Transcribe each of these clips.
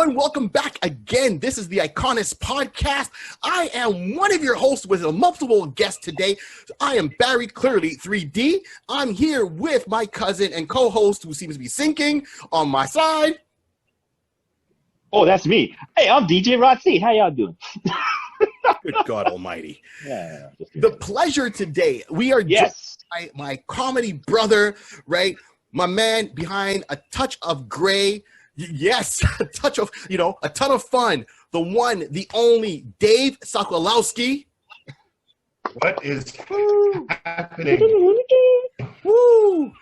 everyone. Welcome back again. This is the Iconist Podcast. I am one of your hosts with a multiple guests today. I am Barry Clearly 3D. I'm here with my cousin and co-host who seems to be sinking on my side. Oh, that's me. Hey, I'm DJ Rossi. How y'all doing? Good God Almighty. The pleasure today. We are joined by my comedy brother, right? My man behind A Touch of Gray. Yes, a touch of, a ton of fun. The one, the only, Dave Sokolowski. What is happening? Woo!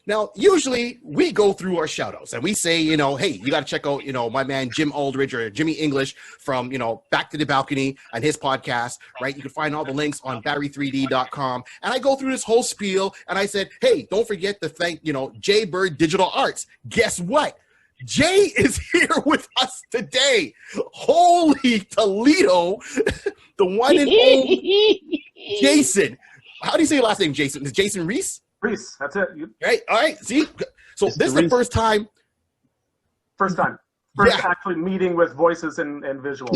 Now, usually we go through our shout-outs and we say, hey, you got to check out, my man Jim Aldridge or Jimmy English from, Back to the Balcony and his podcast, right? You can find all the links on barry3d.com. And I go through this whole spiel and I said, hey, don't forget to thank, Jaybird Digital Arts. Guess what? Jay is here with us today. Holy Toledo, the one and only Jason. How do you say your last name, Jason? Is it Jason Rees? Rees, that's it. Right, all right, see? So this is the first time. First actually meeting with voices and visual.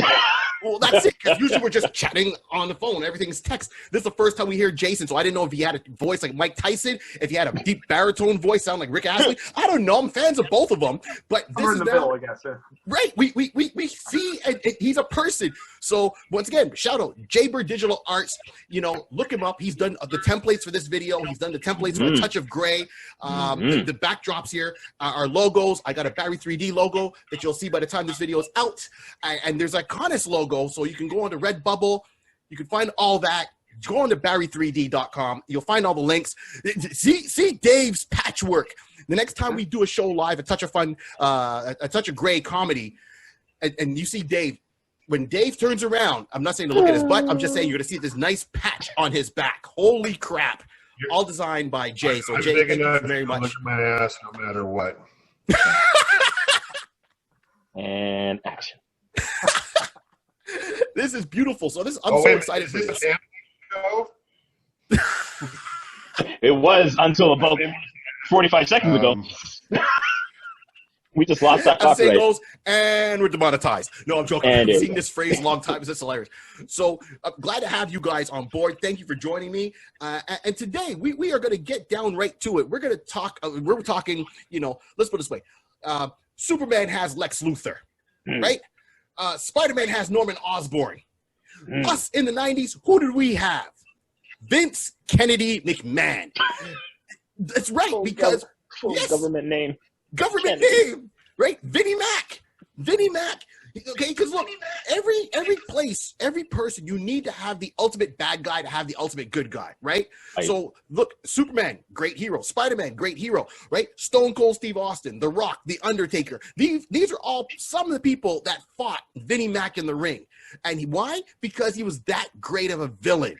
Well, that's it, because usually we're just chatting on the phone. Everything's text. This is the first time we hear Jason, so I didn't know if he had a voice like Mike Tyson, if he had a deep baritone voice sound like Rick Astley. I don't know. I'm fans of both of them. But this is in the middle, I guess. Yeah. Right. We see and he's a person. So once again, shout out Jaybird Digital Arts. Look him up. He's done the templates for this video. He's done the templates for A Touch of Gray. The backdrops here are logos. I got a Barry 3D logo that you'll see by the time this video is out. And there's Iconist logo. So you can go on to Redbubble. You can find all that. Go on to barry3d.com. You'll find all the links. See Dave's patchwork. The next time we do a show live, A Touch of Fun, A Touch of Gray comedy, and you see Dave, when Dave turns around, I'm not saying to look at his butt, I'm just saying you're going to see this nice patch on his back. Holy crap. All designed by Jay. So Jay, thank you very much. Look at my ass no matter what. And action. This is beautiful. So I'm so excited for this. It was until about 45 seconds ago. We just lost that copyright. Goes, and we're demonetized. No, I'm joking. I've seen this phrase a long time. It's just hilarious. So I'm glad to have you guys on board. Thank you for joining me. And today we are going to get down right to it. We're going to talk. We're talking. Let's put it this way. Superman has Lex Luthor, right? Spider-Man has Norman Osborn. Us in the 90s, who did we have? Vince Kennedy McMahon. That's right, because government name. Government name, right? Vinnie Mac. Vinnie Mac. Okay, because look, every place, every person, you need to have the ultimate bad guy to have the ultimate good guy, right? So look, Superman, great hero. Spider-Man, great hero, right? Stone Cold Steve Austin, The Rock, The Undertaker. These are all some of the people that fought Vinnie Mac in the ring. And why? Because he was that great of a villain.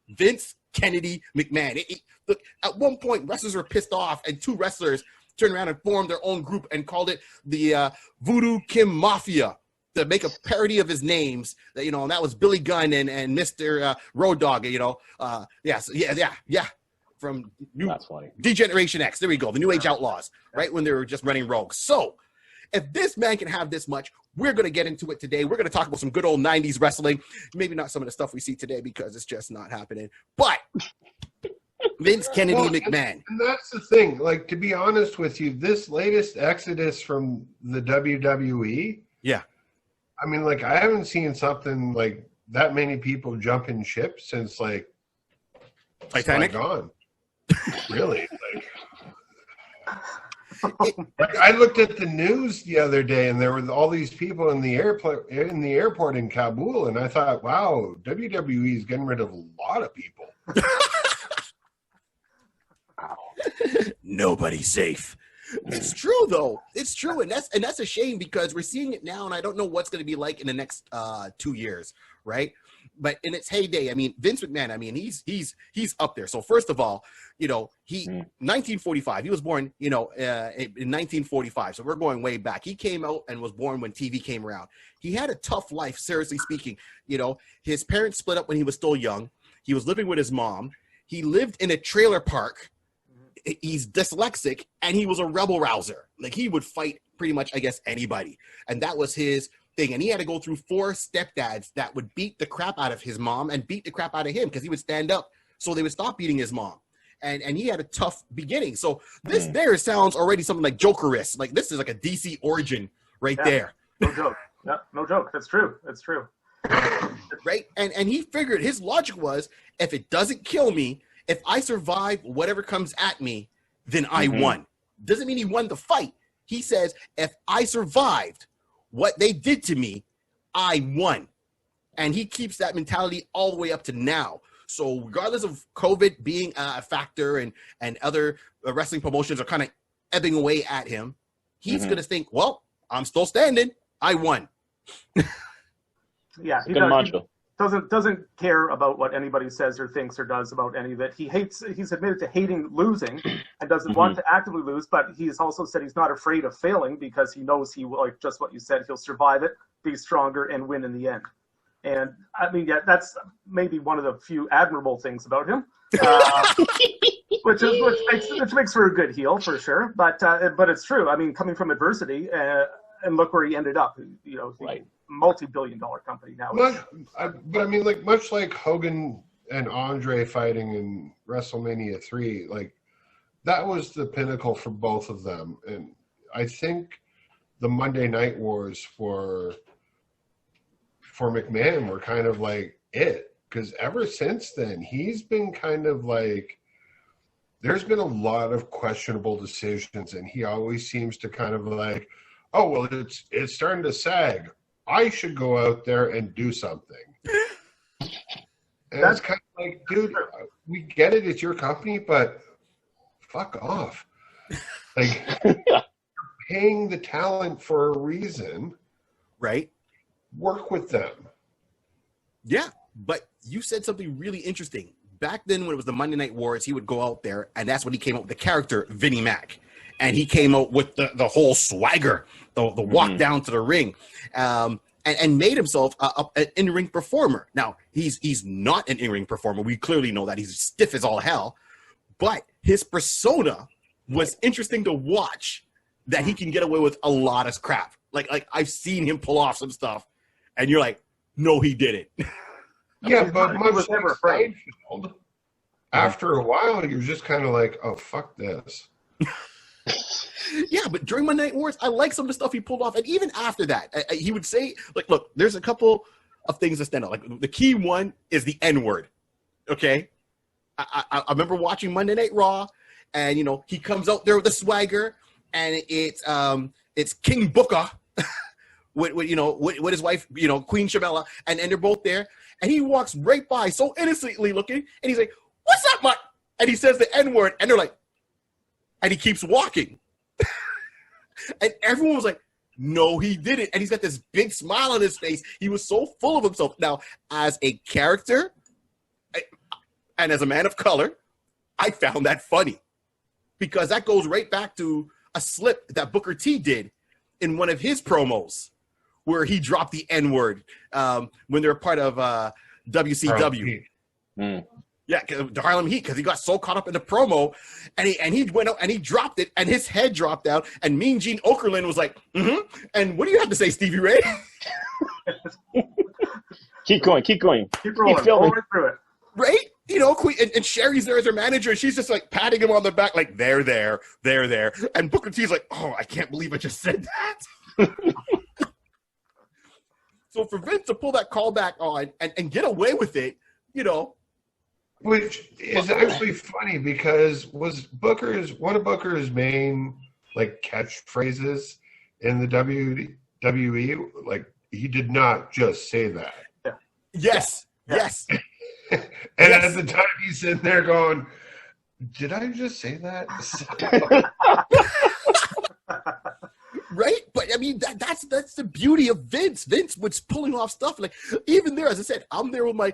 Vince Kennedy McMahon. Look, at one point, wrestlers were pissed off, and two wrestlers turned around and formed their own group and called it the Voodoo Kim Mafia to make a parody of his names. And that was Billy Gunn and Mr. Road Dogg. From That's funny. D-Generation X. There we go. The New Age Outlaws, right when they were just running rogue. So if this man can have this much, we're going to get into it today. We're going to talk about some good old 90s wrestling. Maybe not some of the stuff we see today because it's just not happening. But Vince Kennedy McMahon. And that's the thing. Like, to be honest with you, this latest exodus from the WWE. Yeah. I mean, like, I haven't seen something like that many people jumping ship since, like, Titanic? Gone. Really? Like, I looked at the news the other day, and there were all these people in the airport in Kabul, and I thought, wow, WWE is getting rid of a lot of people. Nobody's safe. It's true, though. It's true, and that's a shame because we're seeing it now, and I don't know what's going to be like in the next 2 years, right? But in its heyday, I mean, Vince McMahon, I mean, he's up there. So first of all, 1945, he was born, in 1945. So we're going way back. He came out and was born when TV came around. He had a tough life, seriously speaking. His parents split up when he was still young. He was living with his mom. He lived in a trailer park. He's dyslexic, and he was a rebel rouser. Like, he would fight pretty much, I guess, anybody. And that was his thing. And he had to go through 4 stepdads that would beat the crap out of his mom and beat the crap out of him because he would stand up so they would stop beating his mom. And he had a tough beginning. So this there sounds already something like Joker-esque. Like this is like a DC origin right there. No joke. Yeah, no joke. That's true. That's true. Right? And he figured his logic was, if it doesn't kill me, if I survive whatever comes at me, then I won. Doesn't mean he won the fight. He says, if I survived what they did to me, I won. And he keeps that mentality all the way up to now. So regardless of COVID being a factor and other wrestling promotions are kind of ebbing away at him, he's going to think, well, I'm still standing. I won. Yeah, he doesn't care about what anybody says or thinks or does about any of it. He's admitted to hating losing and doesn't want to actively lose, but he's also said he's not afraid of failing because he knows he will, like just what you said, he'll survive it, be stronger, and win in the end. And I mean, yeah, that's maybe one of the few admirable things about him, which makes for a good heel for sure. But it's true. I mean, coming from adversity, and look where he ended up. You know, right. Multi-billion-dollar company now. But I mean, like much like Hogan and Andre fighting in WrestleMania 3, like that was the pinnacle for both of them. And I think the Monday Night Wars for McMahon were kind of like it, because ever since then he's been kind of like, there's been a lot of questionable decisions, and he always seems to kind of like, oh well, it's starting to sag, I should go out there and do something. And that's kind of like, dude, we get it, it's your company, but fuck off. Like, you're paying the talent for a reason, right? Work with them. Yeah, but you said something really interesting. Back then when it was the Monday Night Wars, he would go out there, and that's when he came up with the character Vinnie Mac. And he came out with the whole swagger, the walk down to the ring, and made himself an in-ring performer. Now, he's not an in-ring performer. We clearly know that. He's stiff as all hell. But his persona was interesting to watch, that he can get away with a lot of crap. Like I've seen him pull off some stuff, and you're like, no, he didn't. Yeah, but much like Seinfeld, after a while, you're just kind of like, oh, fuck this. Yeah, but during Monday Night Wars, I like some of the stuff he pulled off. And even after that, he would say, like, look, there's a couple of things that stand out. Like, the key one is the N-word, okay? I remember watching Monday Night Raw, and, you know, he comes out there with the swagger, and it's King Booker with his wife, you know, Queen Shamela, and they're both there. And he walks right by, so innocently looking, and he's like, what's up, Mike? And he says the N-word, and they're like, and he keeps walking. And everyone was like, no, he didn't. And he's got this big smile on his face. He was so full of himself. Now, as a character and as a man of color, I found that funny, because that goes right back to a slip that Booker T did in one of his promos, where he dropped the N-word when they're part of WCW. Yeah, the Harlem Heat, because he got so caught up in the promo, and he went out and he dropped it, and his head dropped out, and Mean Gene Okerlund was like, and what do you have to say, Stevie Ray? Keep going. Keep rolling. Keep through it. Right? You know, Queen, and Sherry's there as her manager, and she's just like patting him on the back, like, there. And Booker T's like, oh, I can't believe I just said that. So for Vince to pull that call back on and get away with it, you know. Which is actually funny, because was one of Booker's main like catchphrases in the WWE? Like, he did not just say that. Yeah. Yes. And at the time he's sitting there going, did I just say that? Right? But I mean, that's the beauty of Vince. Vince was pulling off stuff. Like, even there, as I said, I'm there with my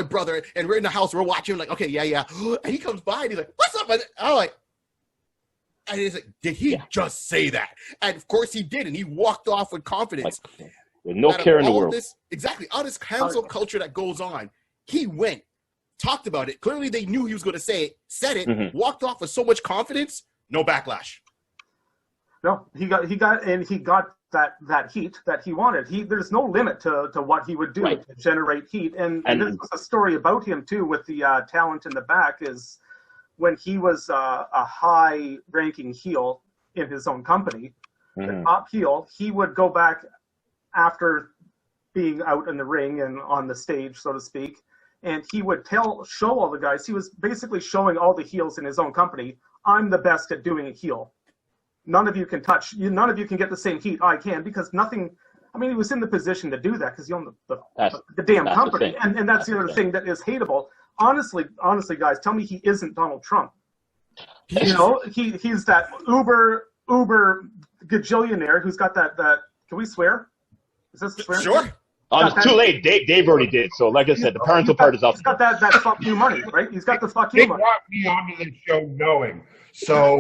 brother, and we're in the house, we're watching, like, okay, yeah. And he comes by and he's like, what's up? And I'm like, and he's like, did he just say that? And of course he did, and he walked off with confidence. With no care in the world. Exactly. All this cancel culture that goes on, he went, talked about it. Clearly they knew he was going to say it, said it, walked off with so much confidence, no backlash. No, he got that heat that he wanted. There's no limit to what he would do to generate heat. And this was a story about him too, with the talent in the back, is when he was a high-ranking heel in his own company, the top heel, he would go back after being out in the ring and on the stage, so to speak, and he would show all the guys. He was basically showing all the heels in his own company, I'm the best at doing a heel. None of you can none of you can get the same heat I can, because nothing. I mean, he was in the position to do that because he owned the damn company, and that's the other thing that is hateable. Honestly, guys, tell me he isn't Donald Trump. You know, he's that uber gajillionaire who's got that. Can we swear? Is this a swear? Sure. It's too late. Dave already did. So, like I said, the parental part is up. He's got that fuck you money, right? He's got the fuck you They money. brought me onto the show knowing. So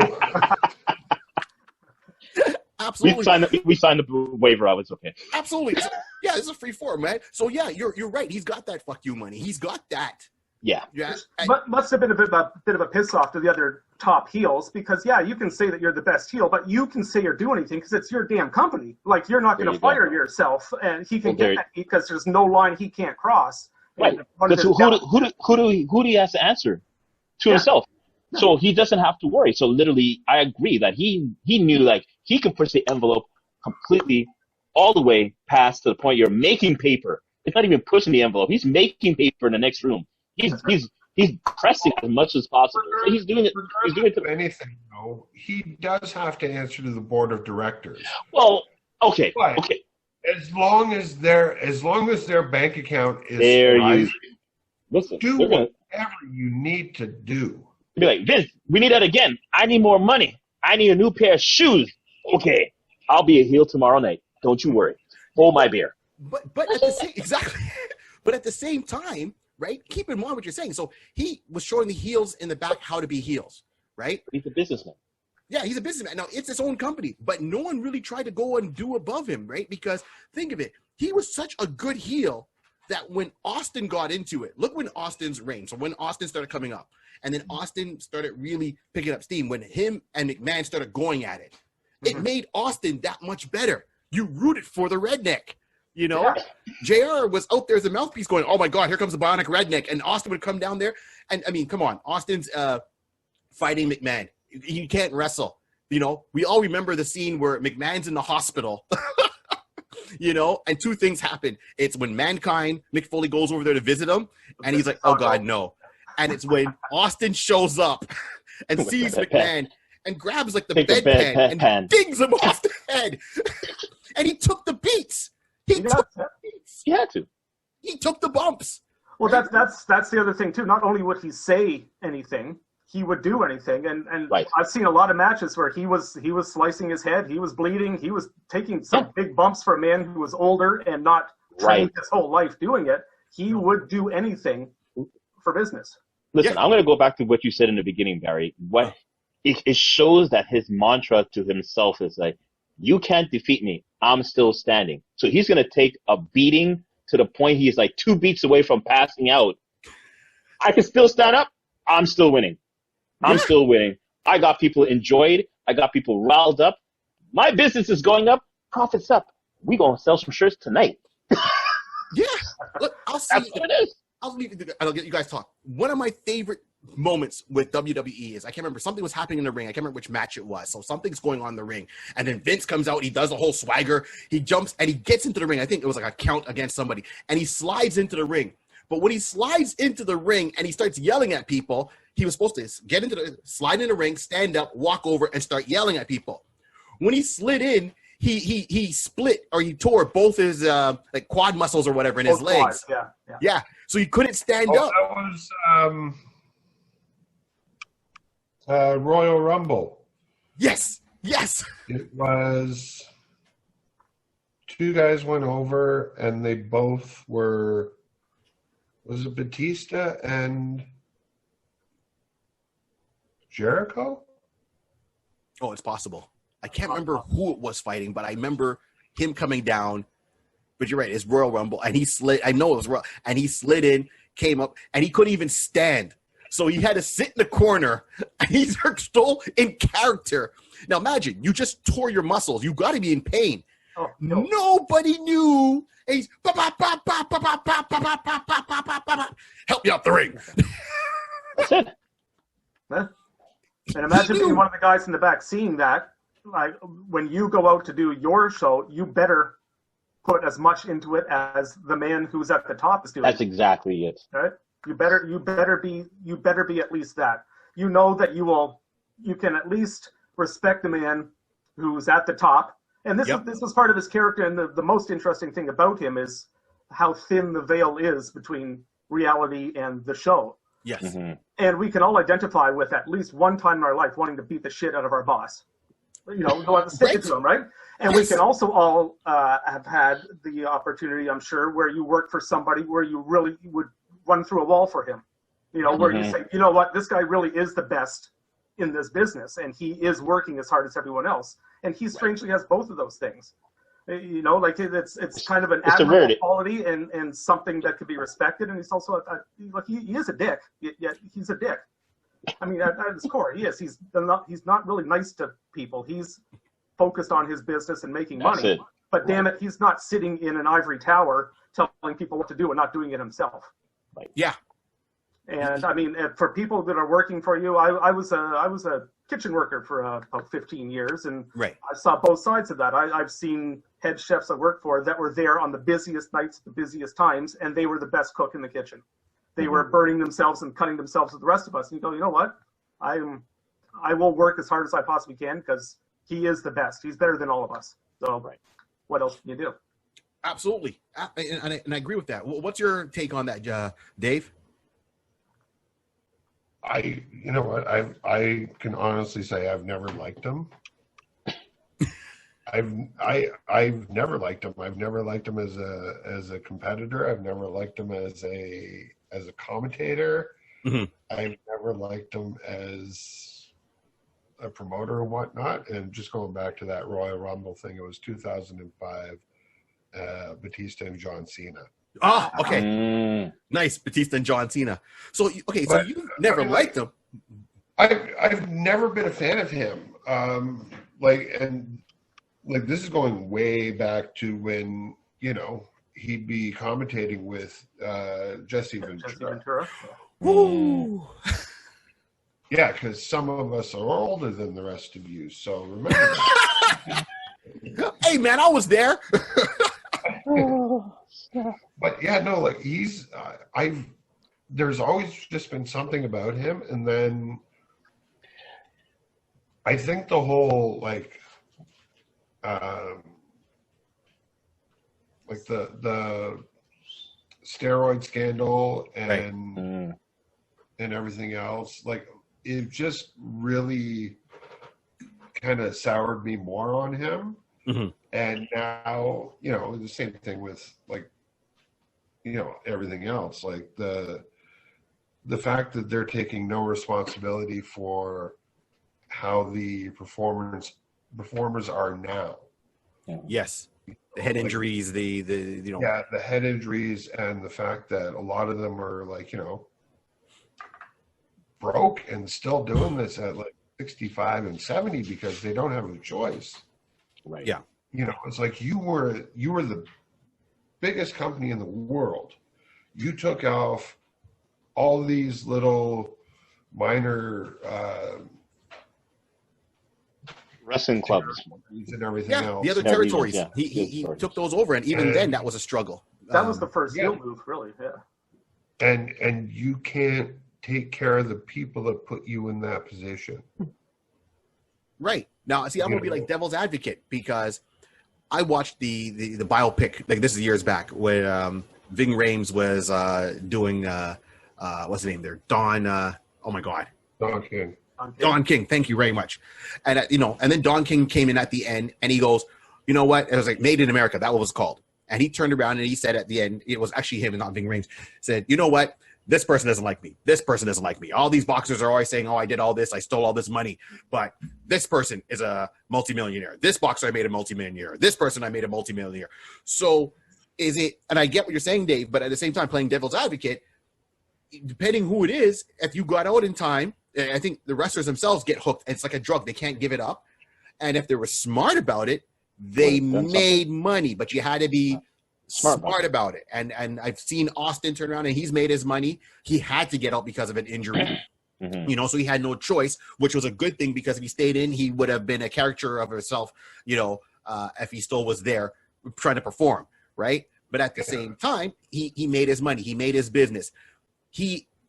Absolutely. We signed the waiver. I was okay. Absolutely. So, yeah, it's a free form, man. So yeah, you're right. He's got that fuck you money. He's got that. Yeah. Yeah. But must have been a bit of a piss off to the other top heels, because yeah, you can say that you're the best heel, but you can say or do anything because it's your damn company. Like, you're not going to fire yourself, and he can get that because there's no line he can't cross. Right. Who do he has to answer? To himself. So he doesn't have to worry. So literally, I agree that he knew, like, he can push the envelope completely all the way past to the point you're making paper. It's not even pushing the envelope. He's making paper in the next room. He's pressing as much as possible. So he's doing it. He's doing it to anything, though, he does have to answer to the board of directors. Well, okay. But okay. As long as their bank account is There rising, Listen. do whatever you need to do. Be like, Vince, we need that again. I need more money. I need a new pair of shoes. Okay, I'll be a heel tomorrow night. Don't you worry. Hold my beer. But at the same exactly. But at the same time, right? Keep in mind what you're saying. So he was showing the heels in the back how to be heels, right? He's a businessman. Yeah, he's a businessman. Now, it's his own company, but no one really tried to go and do above him, right? Because think of it. He was such a good heel that when Austin got into it, look when Austin's reign. So when Austin started coming up, and then Austin started really picking up steam, when him and McMahon started going at it, it made Austin that much better. You rooted for the redneck. You know, JR was out there as a mouthpiece going, oh my God, here comes the bionic redneck. And Austin would come down there. And I mean, come on, Austin's fighting McMahon. He can't wrestle. You know, we all remember the scene where McMahon's in the hospital, you know, and two things happen. It's when Mankind, Mick Foley, goes over there to visit him, and he's like, oh God, no. And it's when Austin shows up and sees McMahon and grabs like the bedpan and dings him off the head. And he took the beats. He took the beats. He had to. He took the bumps. Well, that's the other thing too. Not only would he say anything, he would do anything. And I've seen a lot of matches where he was slicing his head, he was bleeding, he was taking some big bumps for a man who was older and not trained his whole life doing it. He would do anything for business. Listen, I'm going to go back to what you said in the beginning, Barry. It shows that his mantra to himself is like, you can't defeat me. I'm still standing. So he's going to take a beating to the point he's like 2 beats away from passing out. I can still stand up. I'm still winning. I'm still winning. I got people enjoyed. I got people riled up. My business is going up. Profits up. We going to sell some shirts tonight. Yeah. Look, I'll see. That's what it is. I'll get you guys talk. One of my favorite moments with WWE is, I can't remember, something was happening in the ring. I can't remember which match it was. So something's going on in the ring. And then Vince comes out. He does a whole swagger. He jumps and he gets into the ring. I think it was like a count against somebody. And he slides into the ring. But when he slides into the ring and he starts yelling at people, he was supposed to slide in the ring, stand up, walk over, and start yelling at people. When he slid in, he split, or he tore both his like quad muscles or whatever in his legs. Yeah. So he couldn't stand up. That was Royal Rumble. Yes. It was 2 guys went over, and they both were. Was it Batista and Jericho? Oh, it's possible. I can't remember who it was fighting, but I remember him coming down. But you're right, it's Royal Rumble, and he slid. I know it was Royal, and he slid in, came up, and he couldn't even stand. So he had to sit in the corner. He's still in character. Now imagine, you just tore your muscles. You got to be in pain. Oh, no. Nobody knew. And he's help me out the ring. That's it. Huh? And imagine being one of the guys in the back seeing that. Like, when you go out to do your show, you better put as much into it as the man who's at the top is doing. That's exactly it. Right? You better be at least that. You know that you can at least respect the man who's at the top. And this was part of his character, and the most interesting thing about him is how thin the veil is between reality and the show. Yes. Mm-hmm. And we can all identify with at least one time in our life wanting to beat the shit out of our boss. You know, go out and stick it to him, right? And we can also all have had the opportunity, I'm sure, where you work for somebody where you really would run through a wall for him. You know, where you say, you know what, this guy really is the best in this business, and he is working as hard as everyone else. And he strangely has both of those things. You know, like it's kind of an admirable quality and something that could be respected. And he's also he is a dick. Yet he's a dick. I mean, at his core, he is. He's not really nice to people. He's focused on his business and making money. But damn it, he's not sitting in an ivory tower telling people what to do and not doing it himself. Right. Yeah. And I mean, for people that are working for you, I was a kitchen worker for about 15 years, and right. I saw both sides of that. I've seen head chefs I worked for that were there on the busiest nights, the busiest times, and they were the best cook in the kitchen. They were burning themselves and cutting themselves with the rest of us. And you go, you know what? I will work as hard as I possibly can because he is the best. He's better than all of us. So what else can you do? Absolutely. And I agree with that. What's your take on that, Dave? You know what? I can honestly say I've never liked him. I've never liked him. I've never liked him as a competitor. I've never liked him as a commentator. Mm-hmm. I've never liked him as a promoter and whatnot. And just going back to that Royal Rumble thing, it was 2005, Batista and John Cena. Oh, okay. Nice. Batista and John Cena. So, okay, so you never liked him. I've never been a fan of him. This is going way back to when, you know, he'd be commentating with Jesse Ventura. Woo! Yeah, because some of us are older than the rest of you, so remember that. Hey, man, I was there. But yeah, no, like there's always just been something about him, and then I think the whole the steroid scandal and everything else, like it just really kind of soured me more on him. Mm-hmm. And now, you know, the same thing with everything else, like the fact that they're taking no responsibility for how the performers are now. Yes. The head injuries, the head injuries, and the fact that a lot of them are broke and still doing this at 65 and 70 because they don't have a choice. Right. Yeah. You know, it's like you were the biggest company in the world. You took off all these little minor wrestling clubs and everything else. The other territories. He took those over, and even then, that was a struggle. That was the first heel move, really. Yeah. And you can't take care of the people that put you in that position. Right. Now, see, I'm going to be like devil's advocate because I watched the biopic, like this is years back, when Ving Rhames was doing, what's the name there? Don, oh my God. Don King. Don King, thank you very much. And, and then Don King came in at the end and he goes, you know what? It was like Made in America. That was what it was called. And he turned around and he said at the end, it was actually him and not Ving Rhames, said, you know what? This person doesn't like me. This person doesn't like me. All these boxers are always saying, oh, I did all this. I stole all this money. But this person is a multimillionaire. This boxer I made a multimillionaire. This person I made a multimillionaire. So is it, and I get what you're saying, Dave, but at the same time, playing devil's advocate, depending who it is, if you got out in time, I think the wrestlers themselves get hooked. It's like a drug. They can't give it up. And if they were smart about it, they made money, but you had to be smart about it. And I've seen Austin turn around and he's made his money. He had to get out because of an injury, you know, so he had no choice, which was a good thing, because if he stayed in, he would have been a caricature of himself, you know, if he still was there trying to perform, right? But at the same time, he made his money. He made his business.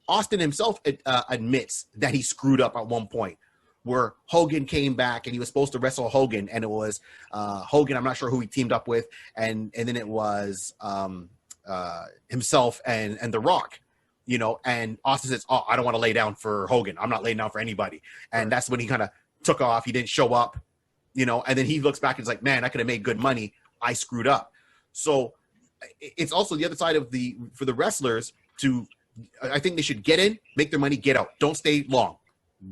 Austin himself admits that he screwed up at one point, where Hogan came back and he was supposed to wrestle Hogan, and it was Hogan, I'm not sure who he teamed up with, and then it was himself and The Rock, you know, and Austin says, oh, I don't want to lay down for Hogan. I'm not laying down for anybody. And that's when he kind of took off. He didn't show up, you know, and then he looks back and is like, man, I could have made good money. I screwed up. So it's also the other side of for the wrestlers to, I think they should get in, make their money, get out. Don't stay long.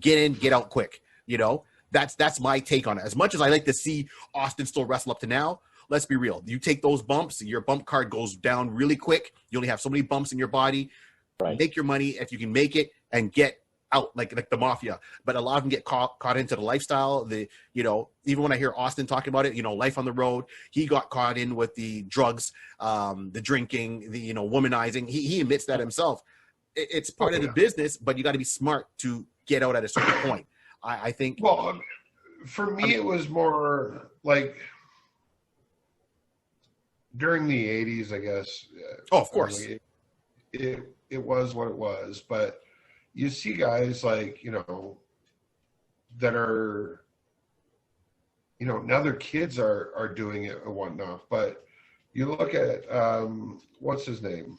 Get in, get out quick. You know, that's my take on it. As much as I like to see Austin still wrestle up to now, let's be real. You take those bumps, your bump card goes down really quick. You only have so many bumps in your body. Right. Make your money if you can make it and get out like the mafia. But a lot of them get caught into the lifestyle. You know, even when I hear Austin talking about it, you know, life on the road, he got caught in with the drugs, the drinking, the, you know, womanizing. He admits that himself. It's part of the business, but you got to be smart to get out at a certain point. I think. Well, for me, it was more like during the 80s, I guess. Oh, of course. It was what it was. But you see guys like, you know, that are, you know, now their kids are doing it and whatnot. But you look at, what's his name?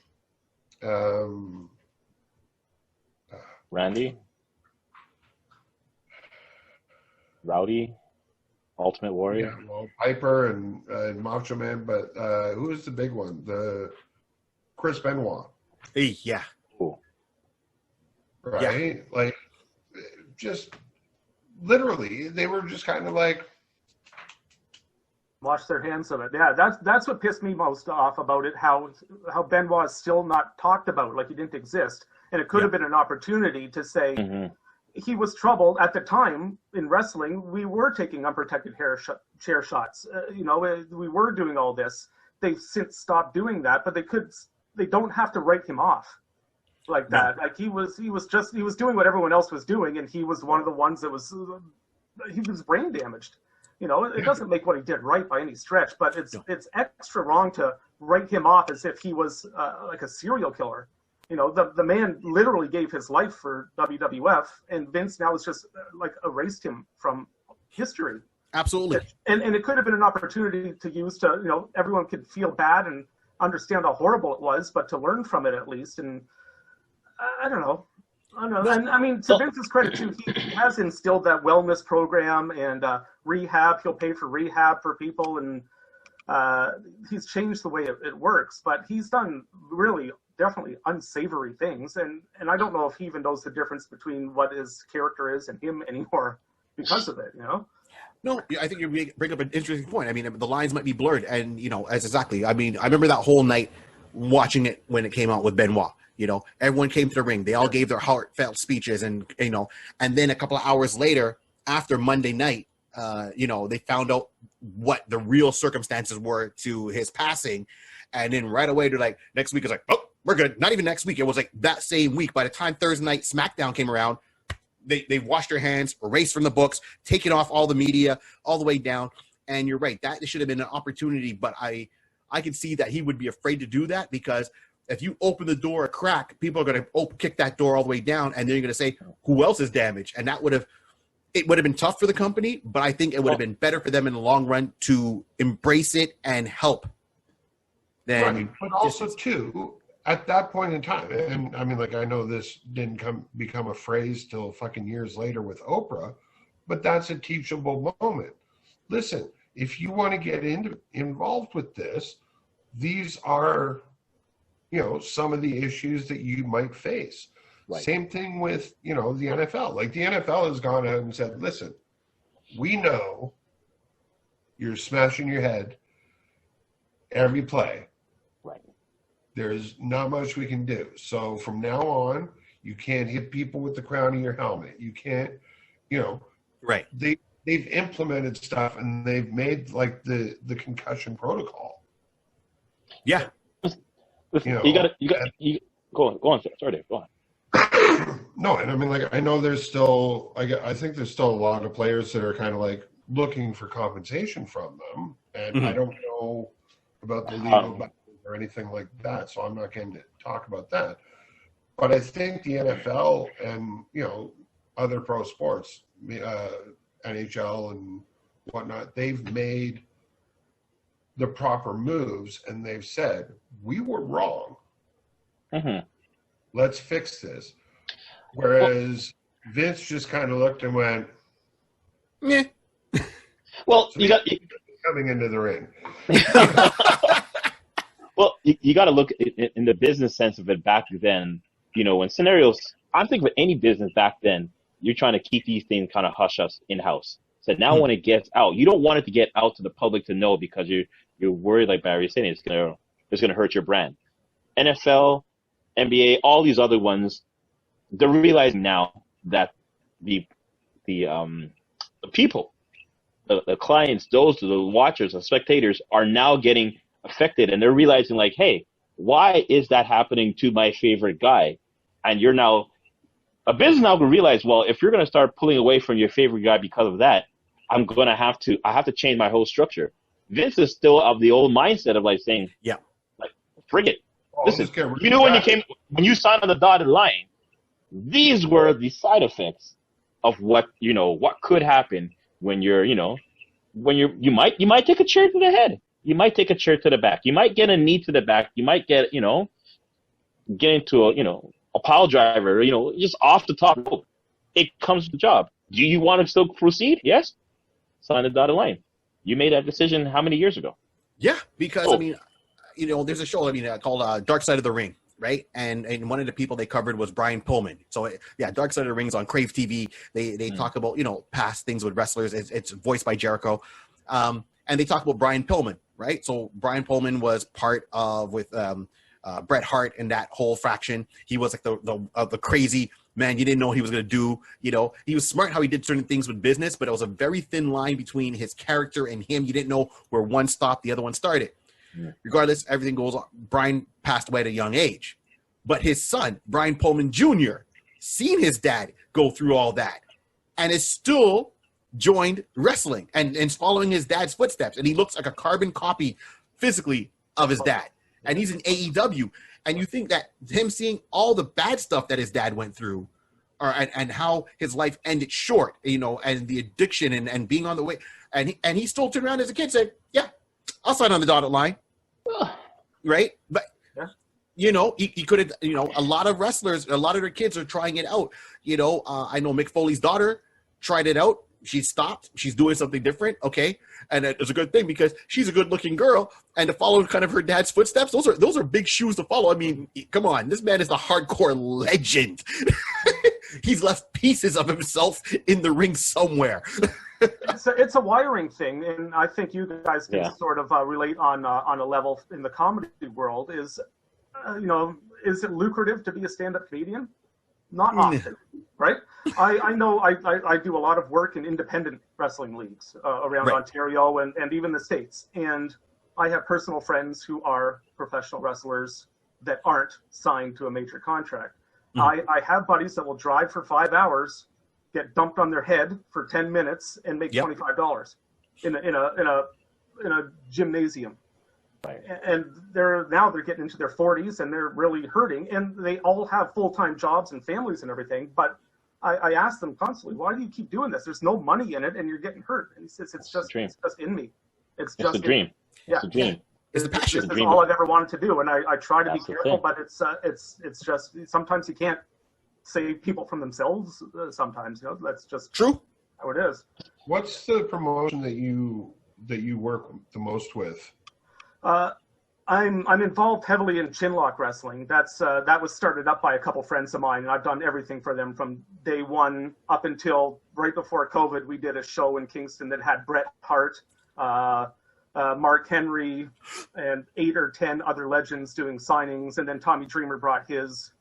Randy? Rowdy? Ultimate Warrior? Yeah, well, Piper and Macho Man, but who is the big one? The Chris Benoit. Hey, yeah. Cool. Right? Yeah. Like, just literally, they were just kind of like, wash their hands of it. Yeah, that's what pissed me most off about it, how Benoit is still not talked about, like he didn't exist. And it could have been an opportunity to say he was troubled at the time in wrestling. We were taking unprotected chair shots. You know, we were doing all this. They've since stopped doing that, but they don't have to write him off like that. Like he was doing what everyone else was doing, and he was one of the ones that was brain damaged. You know, it doesn't make what he did right by any stretch, but it's extra wrong to write him off as if he was like a serial killer. You know, the man literally gave his life for WWF, and Vince now has just like erased him from history. Absolutely. And it could have been an opportunity to use to, you know, everyone could feel bad and understand how horrible it was, but to learn from it at least. And I don't know. And I mean, to Vince's credit too, he has instilled that wellness program and rehab. He'll pay for rehab for people, and he's changed the way it works. But he's done really definitely unsavory things, and I don't know if he even knows the difference between what his character is and him anymore because of it, you know? No, I think you bring up an interesting point. I mean, the lines might be blurred, and, you know, as exactly, I mean, I remember that whole night watching it when it came out with Benoit. You know, everyone came to the ring. They all gave their heartfelt speeches, and, you know, and then a couple of hours later, after Monday night, you know, they found out what the real circumstances were to his passing. And then right away, they're like, next week is like, oh, we're good. Not even next week. It was like that same week. By the time Thursday night SmackDown came around, they washed their hands, erased from the books, taken off all the media, all the way down. And you're right. That should have been an opportunity. But I could see that he would be afraid to do that, because if you open the door a crack, people are going to kick that door all the way down, and then you're going to say, who else is damaged? And it would have been tough for the company, but I think it would have been better for them in the long run to embrace it and help. Right. But also, too, at that point in time, and I mean, like, I know this didn't become a phrase till fucking years later with Oprah, but that's a teachable moment. Listen, if you want to get involved with this, these are, you know, some of the issues that you might face. Right. Same thing with, you know, the NFL. Like, the NFL has gone out and said, listen, we know you're smashing your head every play. Right. There's not much we can do. So from now on, you can't hit people with the crown of your helmet. You can't, Right. They've implemented stuff and they've made like the concussion protocol. Yeah. Listen, you go on. Sorry, Dave. Go on. No, and I mean, like, I know there's still, I think there's still a lot of players that are kind of like looking for compensation from them, and I don't know about the legal battles or anything like that, so I'm not going to talk about that. But I think the NFL and other pro sports, NHL and whatnot, they've made the proper moves, and they've said, we were wrong. Let's fix this. Whereas Vince just kind of looked and went, yeah. Well, so you got coming into the ring. Well, you got to look in the business sense of it back then. When scenarios, I'm thinking of any business back then, you're trying to keep these things kind of hush-hush in-house. So now when it gets out, you don't want it to get out to the public to know because you're worried, like Barry was saying, it's gonna hurt your brand. NFL, NBA, all these other ones, they're realizing now that the people, the clients, the watchers, the spectators are now getting affected, and they're realizing like, hey, why is that happening to my favorite guy? And a business now will realize, well, if you're going to start pulling away from your favorite guy because of that, I have to change my whole structure. Vince is still of the old mindset of like saying, yeah, like, frig it. Oh, Listen, when you signed on the dotted line, these were the side effects of what could happen when you might take a chair to the head. You might take a chair to the back. You might get a knee to the back. You might get into a pile driver, just off the top rope. It comes with the job. Do you want to still proceed? Yes. Sign the dotted line. You made that decision how many years ago? Yeah, because I mean, there's a show called Dark Side of the Ring, right? And one of the people they covered was Brian Pillman. So yeah, Dark Side of the Ring's on Crave TV. They talk about past things with wrestlers. It's voiced by Jericho, and they talk about Brian Pillman, right? So Brian Pillman was part of with Bret Hart and that whole fraction. He was like the crazy man. You didn't know what he was going to do. He was smart how he did certain things with business, but it was a very thin line between his character and him. You didn't know where one stopped, the other one started. Yeah. Regardless, everything goes on. Brian passed away at a young age, but his son, Brian Pillman Jr., seen his dad go through all that and is still joined wrestling and following his dad's footsteps. And he looks like a carbon copy physically of his dad. And he's in AEW. And you think that him seeing all the bad stuff that his dad went through and how his life ended short, and the addiction and being on the way. And he still turned around as a kid and said, yeah, I'll sign on the dotted line. Right? But, he could have, a lot of wrestlers, a lot of their kids are trying it out. I know Mick Foley's daughter tried it out. She stopped. She's doing something different. Okay. And it's a good thing because she's a good looking girl, and to follow kind of her dad's footsteps, those are big shoes to follow. I mean, come on, this man is a hardcore legend. He's left pieces of himself in the ring somewhere. It's a wiring thing, and I think you guys can sort of relate on a level in the comedy world. Is it lucrative to be a stand-up comedian? Not often, right? I know I do a lot of work in independent wrestling leagues around Ontario and even the States. And I have personal friends who are professional wrestlers that aren't signed to a major contract. I have buddies that will drive for 5 hours, get dumped on their head for 10 minutes, and make $25 in a gymnasium. Right. And they're getting into their 40s and they're really hurting, and they all have full-time jobs and families and everything. But I ask them constantly, why do you keep doing this? There's no money in it and you're getting hurt. And he says, it's just in me. It's just a dream. Yeah. It's a dream. It's the passion. That's all I've ever wanted to do. And I try to be careful, but it's just, sometimes you can't save people from themselves. Sometimes, that's just true how it is. What's the promotion that you work the most with? I'm involved heavily in chinlock wrestling. That was started up by a couple friends of mine, and I've done everything for them from day one up until right before COVID. We did a show in Kingston that had Bret Hart, Mark Mark Henry and 8 or 10 other legends doing signings, and then Tommy Dreamer brought his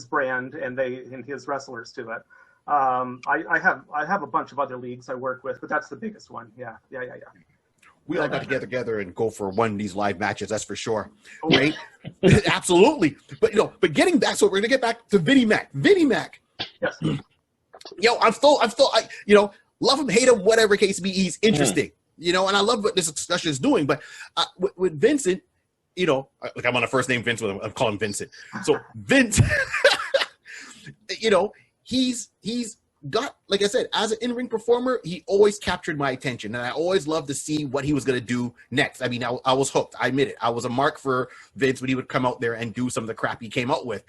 brand and his wrestlers to it. I have a bunch of other leagues I work with, but that's the biggest one. Yeah. We all got to get together and go for one of these live matches. That's for sure. Right? Absolutely. But getting back, so we're gonna get back to Vinnie Mac. Vinnie Mac. Yes. I'm still, love him, hate him, whatever case be. He's interesting. And I love what this discussion is doing. But with Vincent, like I'm on a first name Vince with him. I'm calling him Vincent. So Vince, he's got, like I said, as an in-ring performer, he always captured my attention, and I always loved to see what he was going to do next. I mean, I was hooked. I admit it. I was a mark for Vince when he would come out there and do some of the crap he came out with.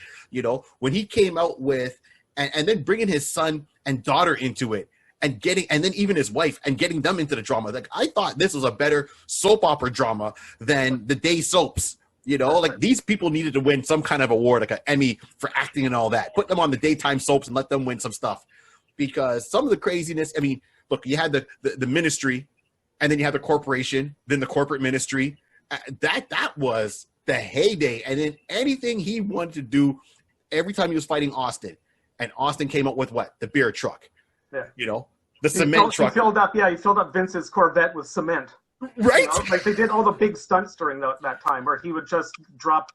When he came out with, and then bringing his son and daughter into it, and then even his wife, and getting them into the drama. Like, I thought this was a better soap opera drama than the day soaps. Like, these people needed to win some kind of award, like an Emmy for acting and all that. Put them on the daytime soaps and let them win some stuff. Because some of the craziness, I mean, look, you had the ministry, and then you had the corporation, then the corporate ministry. That was the heyday. And then anything he wanted to do every time he was fighting Austin. And Austin came up with what? The beer truck. Yeah. The cement truck. He filled up Vince's Corvette with cement. Right. Like, they did all the big stunts during that time, where he would just drop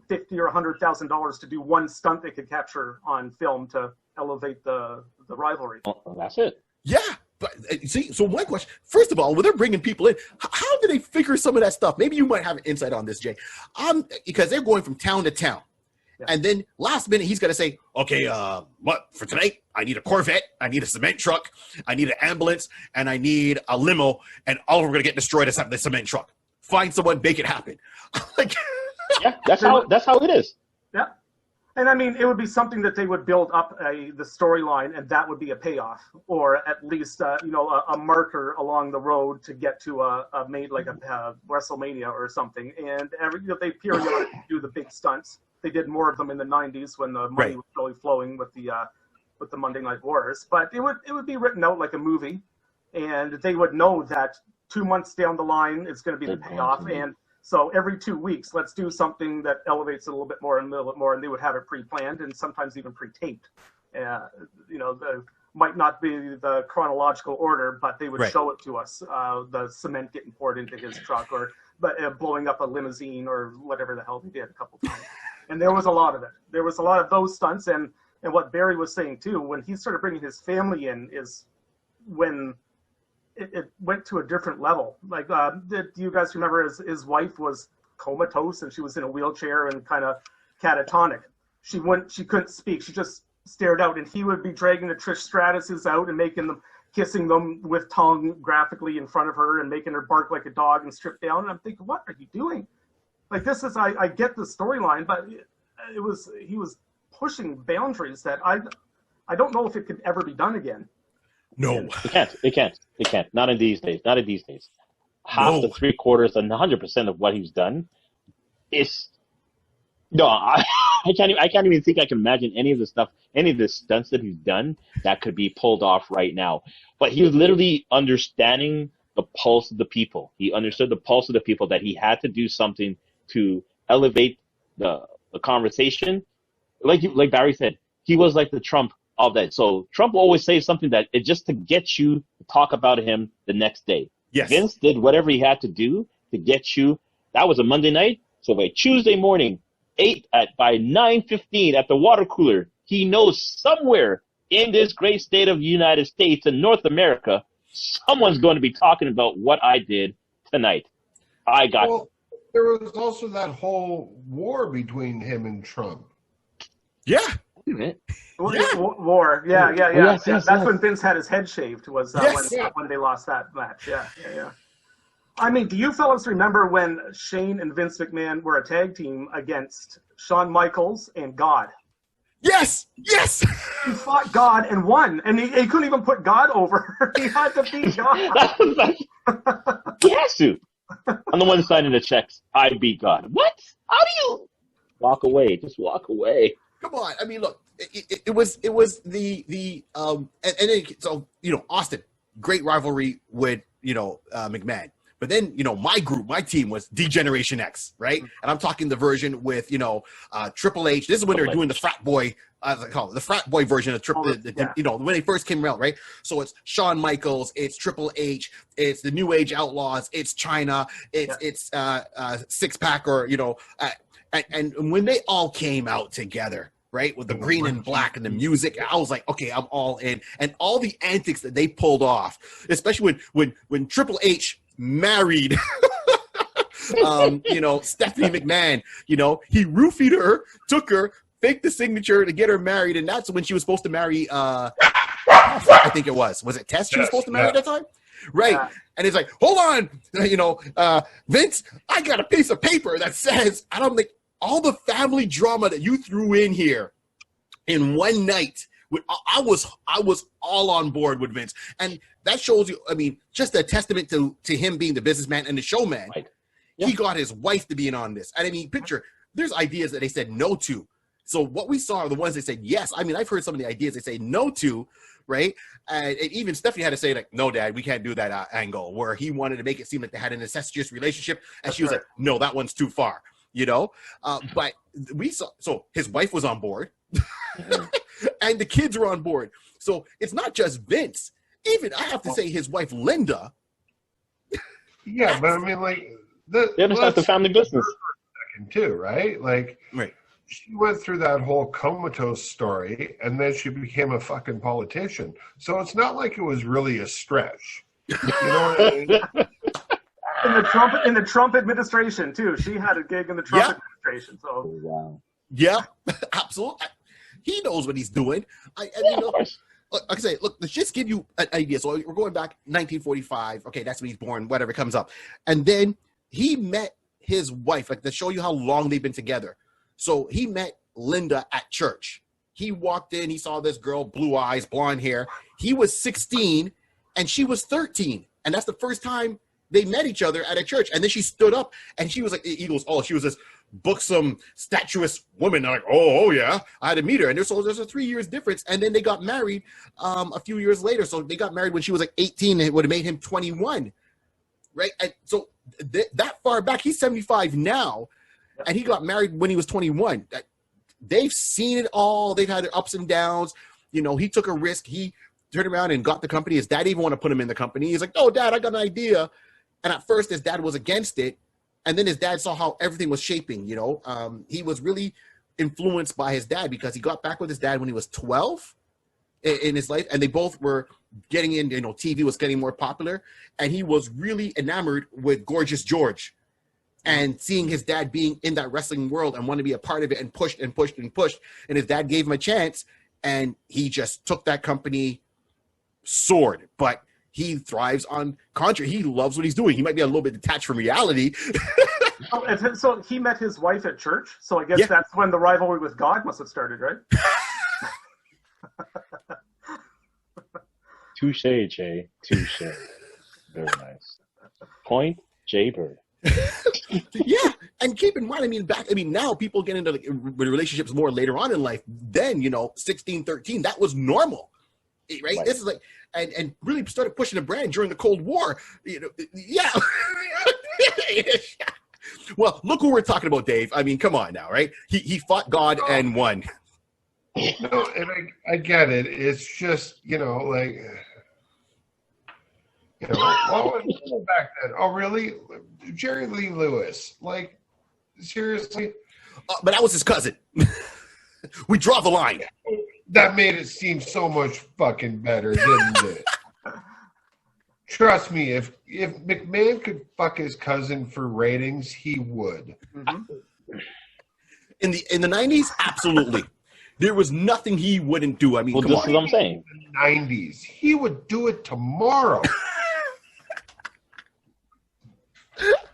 $50,000 or $100,000 to do one stunt they could capture on film to elevate the rivalry. Well, that's it. Yeah. But see, so one question, first of all, when they're bringing people in, how do they figure some of that stuff? Maybe you might have an insight on this, Jay. Because they're going from town to town. Yeah. And then last minute, he's going to say, okay, what for tonight? I need a Corvette. I need a cement truck. I need an ambulance. And I need a limo. And all of them are going to get destroyed except the cement truck. Find someone, make it happen. Like, yeah, that's how it is. Yeah. And I mean, it would be something that they would build up the storyline, and that would be a payoff, or at least a marker along the road to get to a WrestleMania or something. And they periodically do the big stunts. They did more of them in the '90s when the money was really flowing with the Monday Night Wars. But it would be written out like a movie, and they would know that 2 months down the line it's going to be the payoff. And so every 2 weeks, let's do something that elevates it a little bit more, and they would have it pre-planned and sometimes even pre-taped. Might not be the chronological order, but they would show it to us, the cement getting poured into his truck, or blowing up a limousine, or whatever the hell they did a couple times. And there was a lot of it. There was a lot of those stunts, and what Barry was saying too, when he started bringing his family in, is when it went to a different level. Like, do you guys remember his wife was comatose, and she was in a wheelchair and kind of catatonic. She couldn't speak. She just stared out, and he would be dragging the Trish Stratuses out and kissing them with tongue graphically in front of her and making her bark like a dog and strip down. And I'm thinking, what are you doing? Like, this is, I get the storyline, but he was pushing boundaries that I don't know if it could ever be done again. No. It can't. Not in these days. Half to 3/4 and 100% of what he's done is, no, I can't even think I can imagine any of the stunts that he's done that could be pulled off right now. But he was literally understanding the pulse of the people. He understood the pulse of the people, that he had to do something to elevate the conversation. Like Barry said, he was like the Trump of that. So Trump will always say something that it's just to get you to talk about him the next day. Yes. Vince did whatever he had to do to get you. That was a Monday night. So by Tuesday morning, by 9:15 at the water cooler, he knows somewhere in this great state of the United States and North America, someone's going to be talking about what I did tonight. There was also that whole war between him and Trump. Yeah. War. Yeah. Yes. That's when Vince had his head shaved, was when they lost that match. Yeah. I mean, do you fellas remember when Shane and Vince McMahon were a tag team against Shawn Michaels and God? Yes. He fought God and won, and he couldn't even put God over. He had to beat God. He has to. I'm the one signing the checks. I beat God. What? How do you walk away? Just walk away. Come on. I mean, look, it was the and then, so, Austin, great rivalry with, McMahon. But then, you know, my team was D-Generation X, right? And I'm talking the version with, you know, Triple H. This is when they're doing the frat boy, as I call it, the frat boy version of you know, when they first came around, right? So it's Shawn Michaels, it's Triple H, it's the New Age Outlaws, it's China, it's Six Pack, or, you know, and when they all came out together, right, with the green and black and the music, I was like, okay, I'm all in. And all the antics that they pulled off, especially when Triple H married you know, Stephanie McMahon, you know, he roofied her, took her, faked the signature to get her married, and that's when she was supposed to marry I think it was it Tess she was supposed to marry at that time? Right. Yeah. And it's like, hold on, you know, Vince, I got a piece of paper that says, I don't think all the family drama that you threw in here in one night, I was all on board with Vince. And that shows you, I mean, just a testament to him being the businessman and the showman. Right. Yeah. He got his wife to be in on this. And I mean, picture, there's ideas that they said no to. So what we saw are the ones they said yes. I mean, I've heard some of the ideas they say no to, right? And even Stephanie had to say, like, no, Dad, we can't do that angle, where he wanted to make it seem like they had an incestuous relationship. And she was like, no, that one's too far. You know, but we saw, so his wife was on board and the kids were on board. So it's not just Vince. Even I have to say his wife, Linda. Yeah, but I mean, like, they understand the family business too, right? Like, right. She went through that whole comatose story, and then she became a fucking politician. So it's not like it was really a stretch. You know what I mean? In the Trump administration too. She had a gig in the Trump administration. So wow. Yeah, absolutely. He knows what he's doing. Like I say, look, let's just give you an idea. So we're going back 1945. Okay, that's when he's born, whatever comes up. And then he met his wife, like to show you how long they've been together. So he met Linda at church. He walked in, he saw this girl, blue eyes, blonde hair. He was 16 and she was 13. And that's the first time they met each other at a church. And then she stood up and she was like, he goes, oh, she was this buxom, statuesque woman. I'm like, oh yeah, I had to meet her. And there's a 3 years difference. And then they got married a few years later. So they got married when she was like 18, and it would have made him 21. Right. And so that far back, he's 75 now. And he got married when he was 21. They've seen it all. They've had their ups and downs. You know, he took a risk. He turned around and got the company. His dad even wanted to put him in the company. He's like, oh, Dad, I got an idea. And at first, his dad was against it. And then his dad saw how everything was shaping, you know. He was really influenced by his dad because he got back with his dad when he was 12 in his life. And they both were getting in, you know, TV was getting more popular. And he was really enamored with Gorgeous George. And seeing his dad being in that wrestling world and wanting to be a part of it, and pushed and pushed and pushed. And his dad gave him a chance, and he just took that company, soared. But he thrives on contrary. He loves what he's doing. He might be a little bit detached from reality. So he met his wife at church. So I guess that's when the rivalry with God must have started, right? Touche, Jay. Touche. Very nice. Point, Jaybird. Yeah, and keep in mind, now people get into relationships more later on in life. Then, 16, 13, that was normal, right? This is like, and really started pushing the brand during the Cold War. Yeah. Well, look who we're talking about, Dave. I mean, come on now, right? He fought God and won. No, and I get it. It's just, like... what was back then? Oh, really? Jerry Lee Lewis? Like, seriously? But that was his cousin. We draw the line. That made it seem so much fucking better, didn't it? Trust me, if McMahon could fuck his cousin for ratings, he would. Mm-hmm. In the 90s, absolutely. There was nothing he wouldn't do. I mean, well, come this on. is what I'm saying. In the 90s, he would do it tomorrow.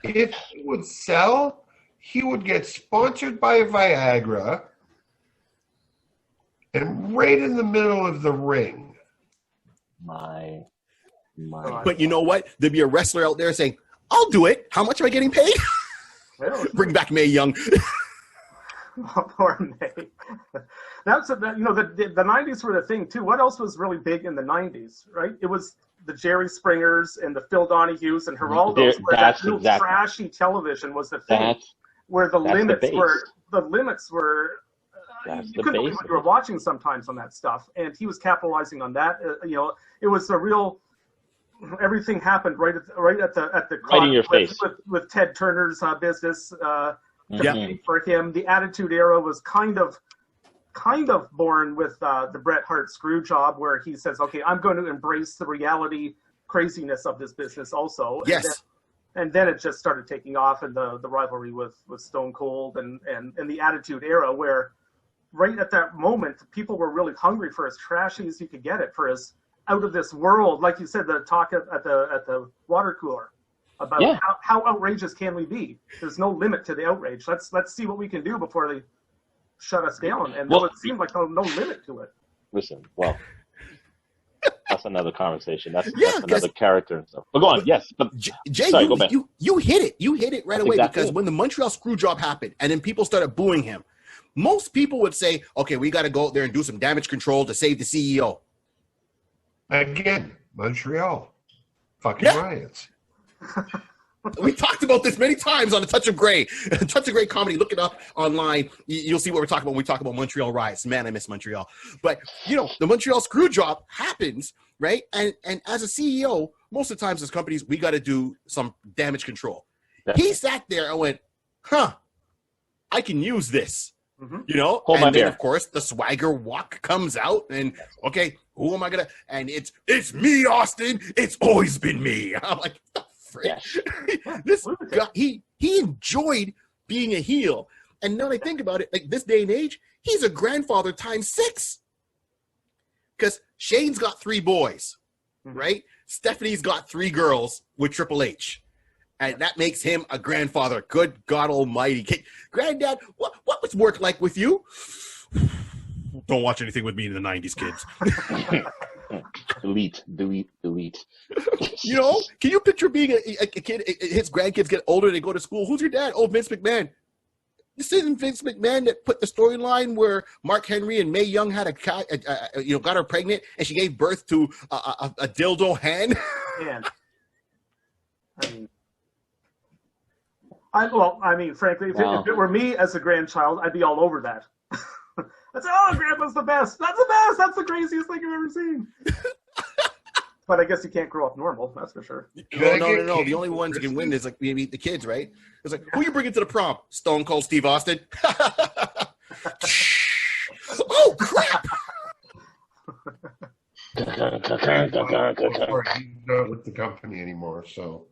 If he would sell, he would get sponsored by Viagra and right in the middle of the ring. My. But you know what? There'd be a wrestler out there saying, I'll do it. How much am I getting paid? Bring back Mae Young. Poor Mae. That's the 90s were the thing too. What else was really big in the 90s, right? It was the Jerry Springers and the Phil Donahues and Geraldos, where that real trashy television was the thing, where the limits were. You couldn't believe what you were watching sometimes on that stuff, and he was capitalizing on that. It was a real. Everything happened right at the right in your face with Ted Turner's business. For him, the Attitude Era was kind of born with the Bret Hart screw job, where he says, "Okay, I'm going to embrace the reality craziness of this business also." Yes. And then it just started taking off, and the rivalry with Stone Cold and the Attitude Era, where right at that moment, people were really hungry for as trashy as you could get it, for as out of this world, like you said, the talk at the water cooler about how outrageous can we be? There's no limit to the outrage. Let's see what we can do before they shut us down. And it seemed like no limit to it. Listen, that's another conversation. That's another character and stuff. But go on, yes. But, Jay, sorry, you hit it. You hit it right away, because when the Montreal screw job happened and then people started booing him, most people would say, okay, we got to go out there and do some damage control to save the CEO. Again, Montreal. Fucking riots. We talked about this many times on A Touch of Grey. Touch of Grey comedy. Look it up online. You'll see what we're talking about when we talk about Montreal riots. Man, I miss Montreal. But, the Montreal screw job happens, right? And as a CEO, most of the times as companies, we got to do some damage control. He sat there and went, I can use this. Hold and then beer. Of course the swagger walk comes out, and okay, who am I gonna? And it's me, Austin. It's always been me. I'm like, the frick. This guy, he enjoyed being a heel, and now I think about it, like this day and age, he's a grandfather times 6. Because Shane's got 3 boys, right? Stephanie's got 3 girls with Triple H. And that makes him a grandfather. Good God Almighty. Granddad, what was work like with you? Don't watch anything with me in the 90s, kids. Delete. Can you picture being a kid, his grandkids get older, they go to school. Who's your dad? Oh, Vince McMahon. This isn't Vince McMahon that put the storyline where Mark Henry and Mae Young had got her pregnant, and she gave birth to a dildo hand. Man. Frankly, if it were me as a grandchild, I'd be all over that. I'd say, "Oh, Grandpa's the best. That's the best. That's the craziest thing I've ever seen." But I guess you can't grow up normal. That's for sure. No. The only ones who can win is like maybe the kids, right? It's like, who you bringing to the prom? Stone Cold Steve Austin. Oh crap! He's not with the company anymore, so.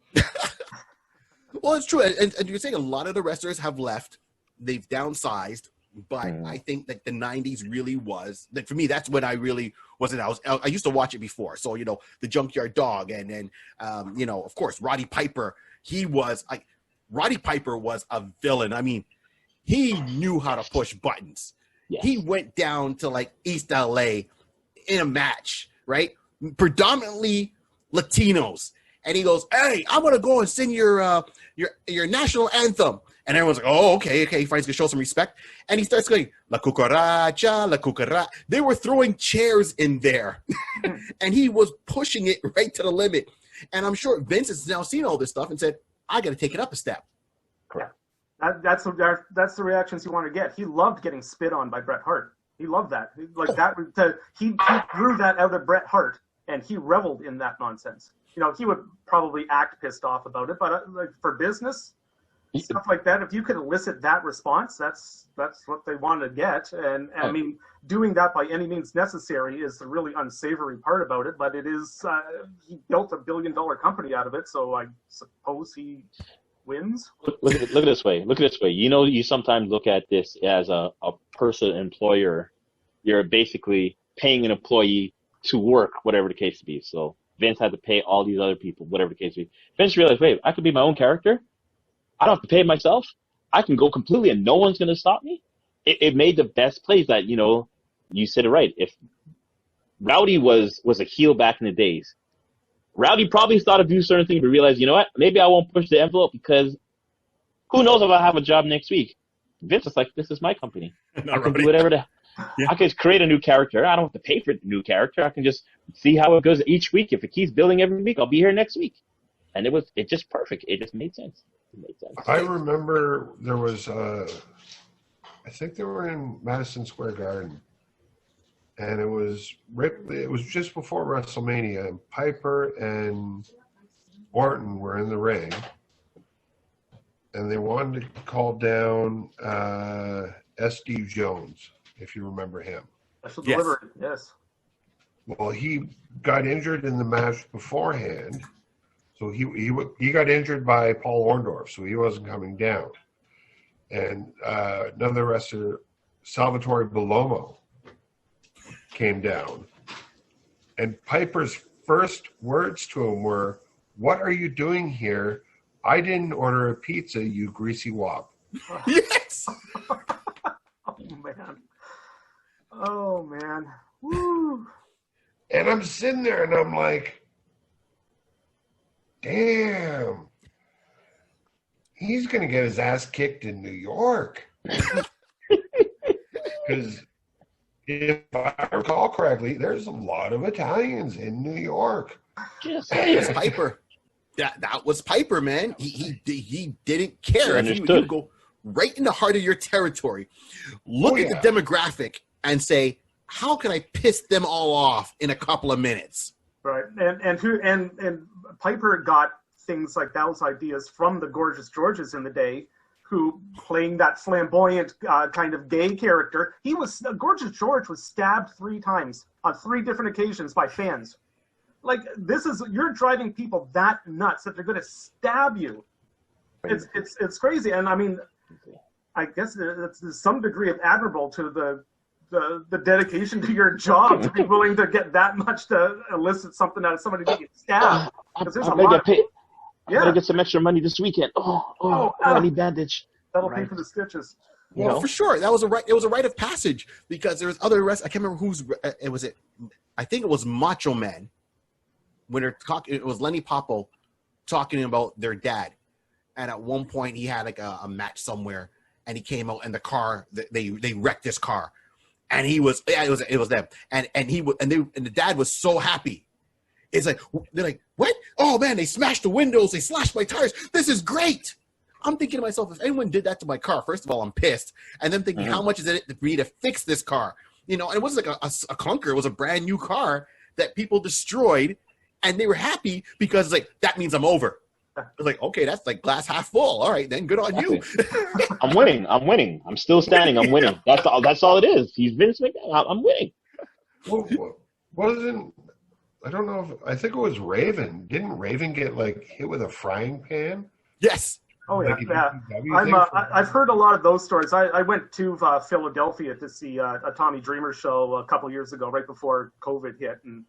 Well, it's true, and you're saying a lot of the wrestlers have left. They've downsized, but I think that the '90s really was. Like for me, that's when I really wasn't. I used to watch it before, so the Junkyard Dog, and then of course Roddy Piper. Roddy Piper was a villain. I mean, he knew how to push buttons. Yes. He went down to like East LA in a match, right? Predominantly Latinos. And he goes, "Hey, I'm gonna go and sing your national anthem." And everyone's like, "Oh, okay." He finds to show some respect, and he starts going, "La cucaracha, la cucaracha." They were throwing chairs in there, and he was pushing it right to the limit. And I'm sure Vince has now seen all this stuff and said, "I got to take it up a step." Correct. That's the reactions you want to get. He loved getting spit on by Bret Hart. He loved that. He grew that out of Bret Hart, and he reveled in that nonsense. He would probably act pissed off about it, but for business, stuff like that, if you could elicit that response, that's what they want to get. And I mean, doing that by any means necessary is the really unsavory part about it, but it is, he built $1 billion company out of it, so I suppose he wins. Look at it this way. You sometimes look at this as a person employer. You're basically paying an employee to work, whatever the case be. So Vince had to pay all these other people, whatever the case be. Vince realized, wait, I could be my own character. I don't have to pay myself. I can go completely and no one's going to stop me. It made the best plays that, you said it right. If Rowdy was a heel back in the days, Rowdy probably thought of doing certain things, but realized, you know what, maybe I won't push the envelope because who knows if I'll have a job next week. Vince is like, this is my company. I can do whatever I could create a new character. I don't have to pay for the new character. I can just see how it goes each week. If it keeps building every week, I'll be here next week. And it just perfect. It just made sense. It made sense. I remember there was, I think they were in Madison Square Garden, and it was just before WrestleMania, and Piper and Orton were in the ring, and they wanted to call down Steve Jones, if you remember him. Special delivery, yes. Well, he got injured in the match beforehand. So he got injured by Paul Orndorff, so he wasn't coming down. And another wrestler, Salvatore Bellomo, came down. And Piper's first words to him were, "What are you doing here? I didn't order a pizza, you greasy wop." Yes. Oh man. Woo. And I'm sitting there and I'm like, damn, he's going to get his ass kicked in New York. Because if I recall correctly, there's a lot of Italians in New York. Just It's Piper. That was Piper, man. He didn't care. If you go right in the heart of your territory, look at the demographic and say, how can I piss them all off in a couple of minutes? Right, and Piper got things like those ideas from the Gorgeous Georges in the day, who playing that flamboyant kind of gay character. Gorgeous George was stabbed 3 times on 3 different occasions by fans. Like, you're driving people that nuts that they're going to stab you. It's crazy, and I mean, I guess there's some degree of admirable to the dedication to your job to be willing to get that much to elicit something out of somebody to get stabbed. I'm gonna get some extra money this weekend. I need bandage. That'll pay for the stitches. Well, for sure, it was a rite of passage, because there was other I can't remember who's it was. I think it was Macho Man. When they're talking, it was Lenny Popo talking about their dad, and at one point he had like a match somewhere, and he came out in the car. They wrecked his car. And it was them, and the dad was so happy. It's like, they're like, what? Oh man, they smashed the windows, they slashed my tires. This is great. I'm thinking to myself, if anyone did that to my car, first of all, I'm pissed, and then thinking, how much is it for me to fix this car? You know, and it wasn't like a clunker; it was a brand new car that people destroyed, and they were happy because it's like, that means I'm over. I was like, okay, that's like glass half full. All right, then good on you. I'm winning. I'm still standing. I'm winning. That's all it is. He's Vince McMahon. I'm winning. I don't know I think it was Raven. Didn't Raven get like hit with a frying pan? Yes. Oh yeah. I've heard a lot of those stories. I went to Philadelphia to see a Tommy Dreamer show a couple years ago, right before COVID hit, and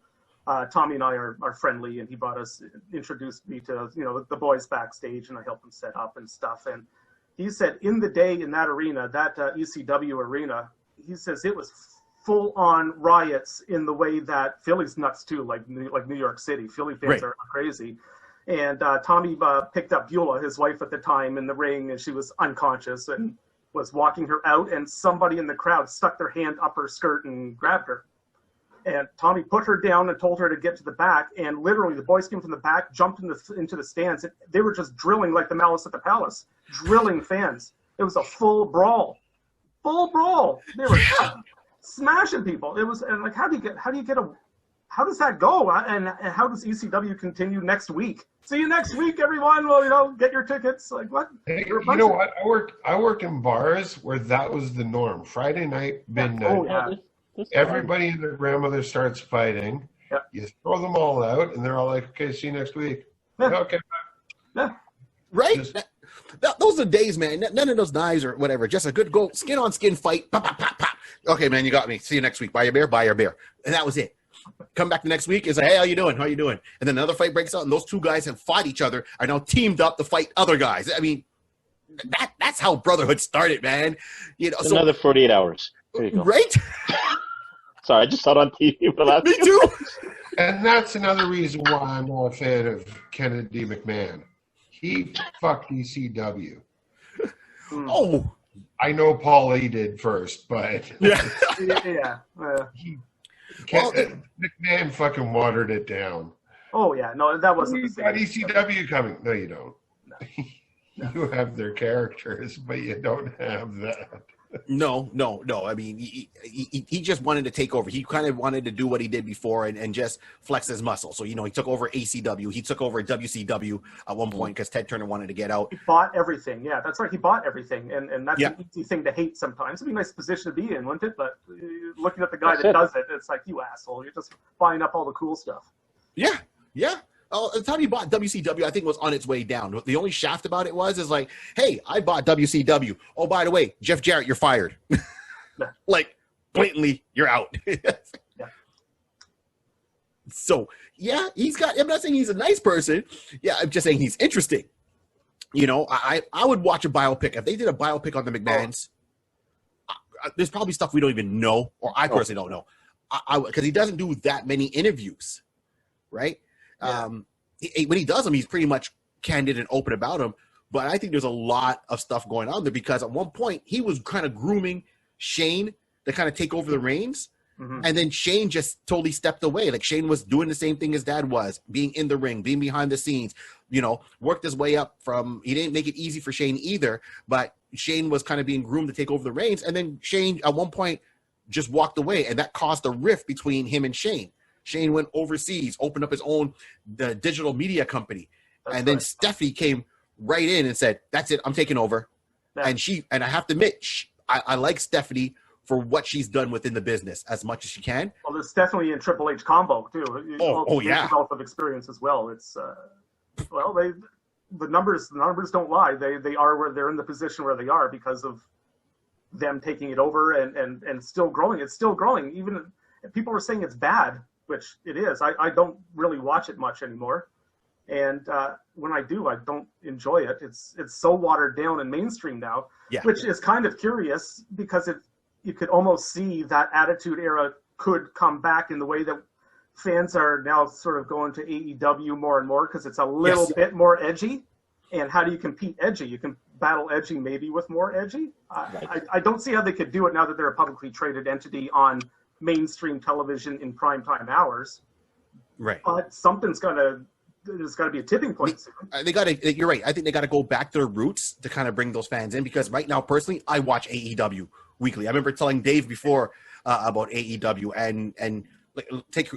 Tommy and I are friendly, and he introduced me to, the boys backstage, and I helped him set up and stuff. And he said in the day in that arena, that ECW arena, he says it was full on riots in the way that Philly's nuts too, like New York City. Philly fans are crazy. And Tommy picked up Beulah, his wife at the time, in the ring, and she was unconscious and was walking her out, and somebody in the crowd stuck their hand up her skirt and grabbed her. And Tommy put her down and told her to get to the back. And literally, the boys came from the back, jumped into the stands. And they were just drilling like the Malice at the Palace, drilling fans. It was a full brawl. They were smashing people. It was, and like, how does that go? And how does ECW continue next week? See you next week, everyone. Well, get your tickets. Like, what? Hey, you know what? I worked in bars where that was the norm. Friday night, midnight. Oh, yeah. Everybody and their grandmother starts fighting. Yep. You throw them all out, and they're all like, okay, see you next week. Yeah. Okay. Yeah. Right? Those are the days, man. None of those knives or whatever. Just a good go skin-on-skin fight. Pop, pop, pop, pop. Okay, man, you got me. See you next week. Buy your beer. And that was it. Come back the next week. It's like, hey, how you doing? And then another fight breaks out, and those two guys have fought each other, are now teamed up to fight other guys. I mean, that's how brotherhood started, man. Another 48 hours. There you go. Right? Sorry, I just saw it on TV for the last. Me too. And that's another reason why I'm not a fan of Kennedy McMahon. He fucked ECW. Oh, I know Paulie did first, but Yeah. McMahon fucking watered it down. Oh yeah, no, that wasn't the Got same. ECW coming. No, you don't. No. You have their characters, but you don't have that. No. I mean, he just wanted to take over. He kind of wanted to do what he did before and just flex his muscle. So, he took over ACW. He took over WCW at one point because Ted Turner wanted to get out. He bought everything. Yeah, that's right. He bought everything. And that's an easy thing to hate sometimes. It'd be a nice position to be in, wouldn't it? But looking at the guy that does it, it's like, you asshole. You're just buying up all the cool stuff. Yeah. The time he bought WCW, I think, was on its way down. The only shaft about it is like, hey, I bought WCW. Oh, by the way, Jeff Jarrett, you're fired. Like, blatantly, you're out. So, yeah, I'm not saying he's a nice person. Yeah, I'm just saying he's interesting. I would watch a biopic. If they did a biopic on the McMahons, there's probably stuff we don't even know, or I personally don't know. Because he doesn't do that many interviews, right? Yeah. When he does them, he's pretty much candid and open about them. But I think there's a lot of stuff going on there because at one point he was kind of grooming Shane to kind of take over the reins. Mm-hmm. And then Shane just totally stepped away. Like Shane was doing the same thing his dad was, being in the ring, being behind the scenes, worked his way up he didn't make it easy for Shane either, but Shane was kind of being groomed to take over the reins. And then Shane at one point just walked away, and that caused a rift between him and Shane. Shane went overseas, opened up his own digital media company. That's then Stephanie came right in and said, that's it, I'm taking over. Yeah. And I have to admit, I like Stephanie for what she's done within the business as much as she can. Well, there's Stephanie and Triple H combo, too. Yeah. Wealth of experience as well. It's, the numbers don't lie. They are where they're in the position where they are because of them taking it over and still growing. It's still growing. Even people are saying it's bad, which it is. I don't really watch it much anymore. And when I do, I don't enjoy it. It's so watered down and mainstream now, which is kind of curious because you could almost see that Attitude Era could come back in the way that fans are now sort of going to AEW more and more because it's a little bit more edgy. And how do you compete edgy? You can battle edgy maybe with more edgy. I don't see how they could do it now that they're a publicly traded entity on mainstream television in primetime hours. Right. But there's got to be a tipping point. You're right. I think they got to go back to their roots to kind of bring those fans in because right now, personally, I watch AEW weekly. I remember telling Dave before about AEW and take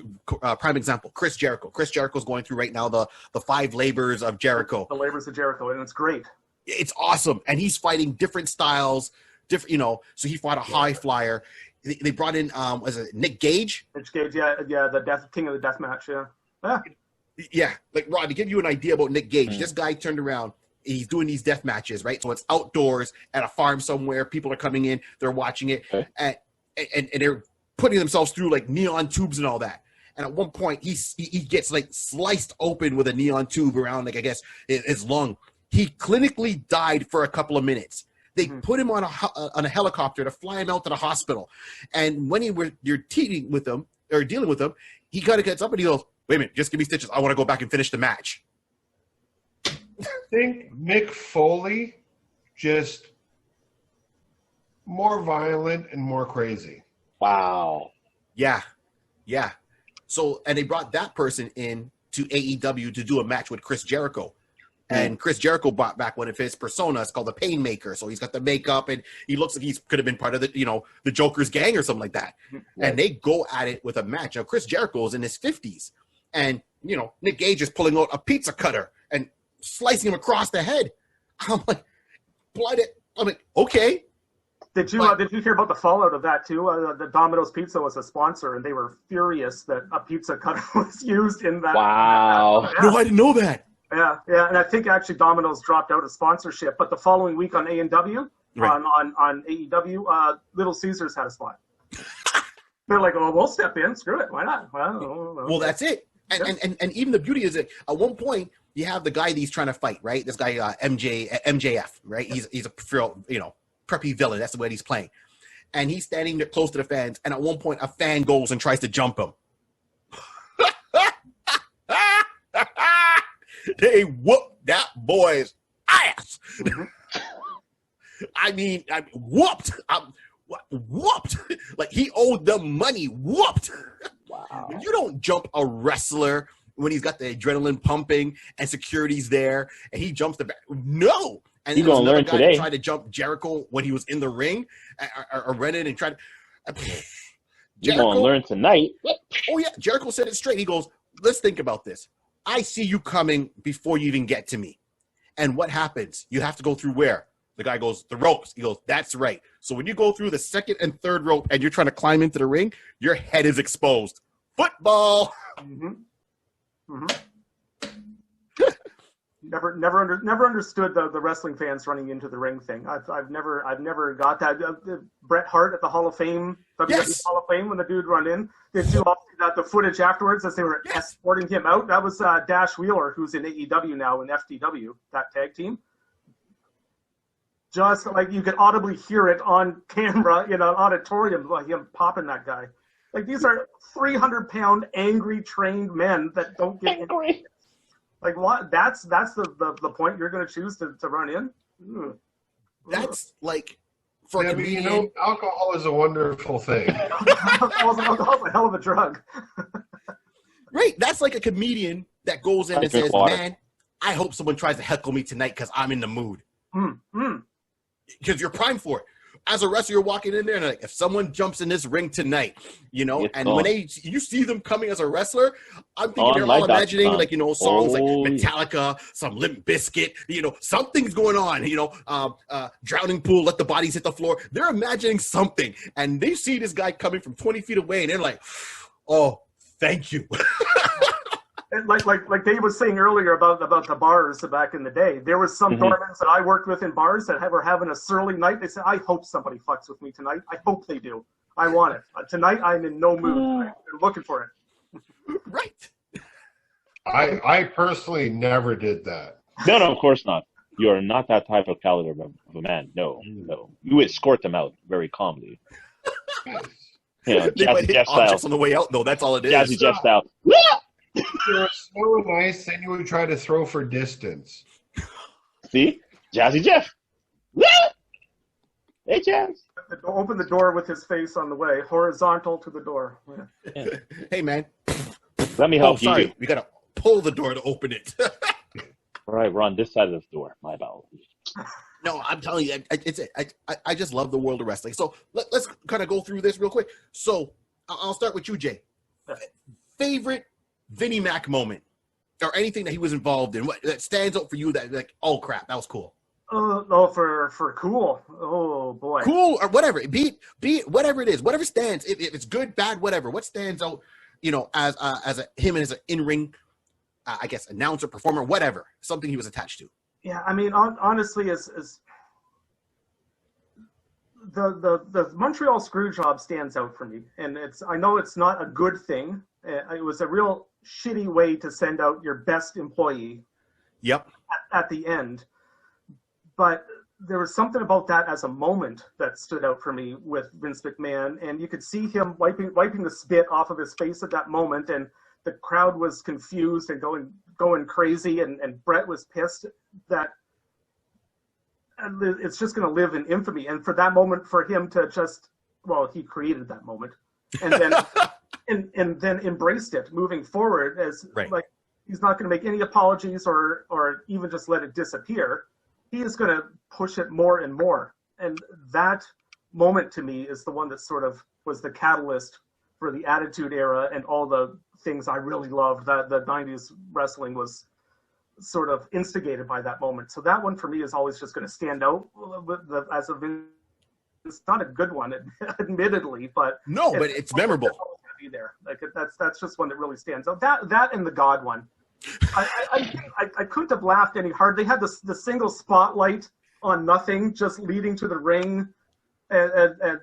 prime example, Chris Jericho. Chris Jericho's going through right now the 5 labors of Jericho. The labors of Jericho, and it's great. It's awesome. And he's fighting different styles, so he fought a high flyer. They brought in, was it Nick Gage? Nick Gage, yeah, the king of the death match, yeah. Yeah, like Rod, to give you an idea about Nick Gage, this guy turned around. He's doing these death matches, right? So it's outdoors at a farm somewhere. People are coming in, they're watching it, and they're putting themselves through like neon tubes and all that. And at one point, he gets like sliced open with a neon tube around, like I guess his lung. He clinically died for a couple of minutes. They put him on a helicopter to fly him out to the hospital. And when you're dealing with him, he kind of gets up and he goes, "Wait a minute, just give me stitches. I want to go back and finish the match." I think Mick Foley just more violent and more crazy. Wow. Yeah. So, and they brought that person in to AEW to do a match with Chris Jericho. And Chris Jericho brought back one of his personas called the Painmaker. So he's got the makeup and he looks like he could have been part of the Joker's gang or something like that. Right. And they go at it with a match. Now, Chris Jericho is in his 50s. And, Nick Gage is pulling out a pizza cutter and slicing him across the head. I'm like, blood it. I'm like, okay. Did you hear about the fallout of that too? The Domino's Pizza was a sponsor, and they were furious that a pizza cutter was used in that. Wow! No, I didn't know that. Yeah, and I think actually Domino's dropped out of sponsorship, but the following week on A&W, on AEW, Little Caesars had a spot. They're like, "Oh, we'll step in. Screw it. Why not?" Well, that's it. And even the beauty is that at one point you have the guy that he's trying to fight, right? This guy MJF, right? He's a preppy villain. That's the way he's playing. And he's standing there close to the fans. And at one point, a fan goes and tries to jump him. They whooped that boy's ass. I mean, whooped. Whooped. Like, he owed them money. Whooped. Wow. You don't jump a wrestler when he's got the adrenaline pumping and security's there and he jumps the back. No. And He's there was gonna another learn guy today. that tried to jump Jericho when he was in the ring or ran in and tried to. You're going to learn tonight. Oh, yeah. Jericho said it straight. He goes, let's think about this. I see you coming before you even get to me. And what happens? You have to go through where? The guy goes, the ropes. He goes, that's right. So when you go through the second and third rope and you're trying to climb into the ring, your head is exposed. Football. Mm-hmm. Mm-hmm. Never understood the wrestling fans running into the ring thing. I've never got that. Bret Hart at the Hall of Fame, WWE Hall of Fame, when the dude run in, they do all the footage afterwards as they were escorting him out. That was Dash Wheeler, who's in AEW now in FTW, that tag team. Just like you could audibly hear it on camera in an auditorium, like him popping that guy. Like, these are 300-pound angry trained men that don't get angry. Like, what? That's the point you're going to choose to run in? Ugh. That's like, for a comedian. You know, alcohol is a wonderful thing. Alcohol's a hell of a drug. Right. That's like a comedian that goes in and says, man, I hope someone tries to heckle me tonight because I'm in the mood. Because you're primed for it. As a wrestler, you're walking in there, and like, if someone jumps in this ring tonight, you know, it's and gone. when you see them coming as a wrestler, I'm thinking they're like all that imagining, time. like, you know, songs like Metallica, some Limp Bizkit, you know, something's going on, you know, Drowning Pool, Let the Bodies Hit the Floor. They're imagining something, and they see this guy coming from 20 feet away, and they're like, oh, thank you. And like Dave was saying earlier about the bars back in the day, there was some doormans that I worked with in bars that were having a surly night. They said, I hope somebody fucks with me tonight. I hope they do. I want it. Tonight I'm in no mood. I'm looking for it. Right. I personally never did that. No, of course not. You're not that type of caliber of a man. No. You escort them out very calmly. You know, They might Jazzy hit Jeff style. objects on the way out, though. That's all it is. Jazzy Jeff style. If you were so nice, then you would try to throw for distance. See? Jazzy Jeff. Hey, Jazz. Open the door with his face on the way, horizontal to the door. Yeah. Hey, man. Let me help sorry. you. We got to pull the door to open it. All right, we're on this side of the door. My bad. No, I'm telling you, I just love the world of wrestling. So let's kind of go through this real quick. So I'll start with you, Jay. Favorite Vinnie Mac moment, or anything that he was involved in, what that stands out for you? That, like, oh crap, that was cool. For cool. Oh boy. Cool or whatever. Be whatever it is, whatever stands. If it's good, bad, whatever. What stands out, you know, as him as an in-ring, I guess, announcer, performer, whatever, something he was attached to. Yeah, I mean, honestly, as the Montreal Screwjob stands out for me, and I know it's not a good thing. It was a real shitty way to send out your best employee. Yep. At the end, but there was something about that as a moment that stood out for me with Vince McMahon, and you could see him wiping the spit off of his face at that moment, and the crowd was confused and going crazy, and Bret was pissed that it's just going to live in infamy. And for that moment, for him to just, well, he created that moment, and then and then embraced it moving forward as like he's not going to make any apologies or even just let it disappear. He is going to push it more and more. And that moment to me is the one that sort of was the catalyst for the Attitude Era and all the things I really loved. That the 90s wrestling was sort of instigated by that moment. So that one for me is always just going to stand out as a, it's not a good one, admittedly, but no, but it's memorable. Be there, like that's just one that really stands out. That and the God one, I couldn't have laughed any harder. They had the single spotlight on nothing, just leading to the ring, and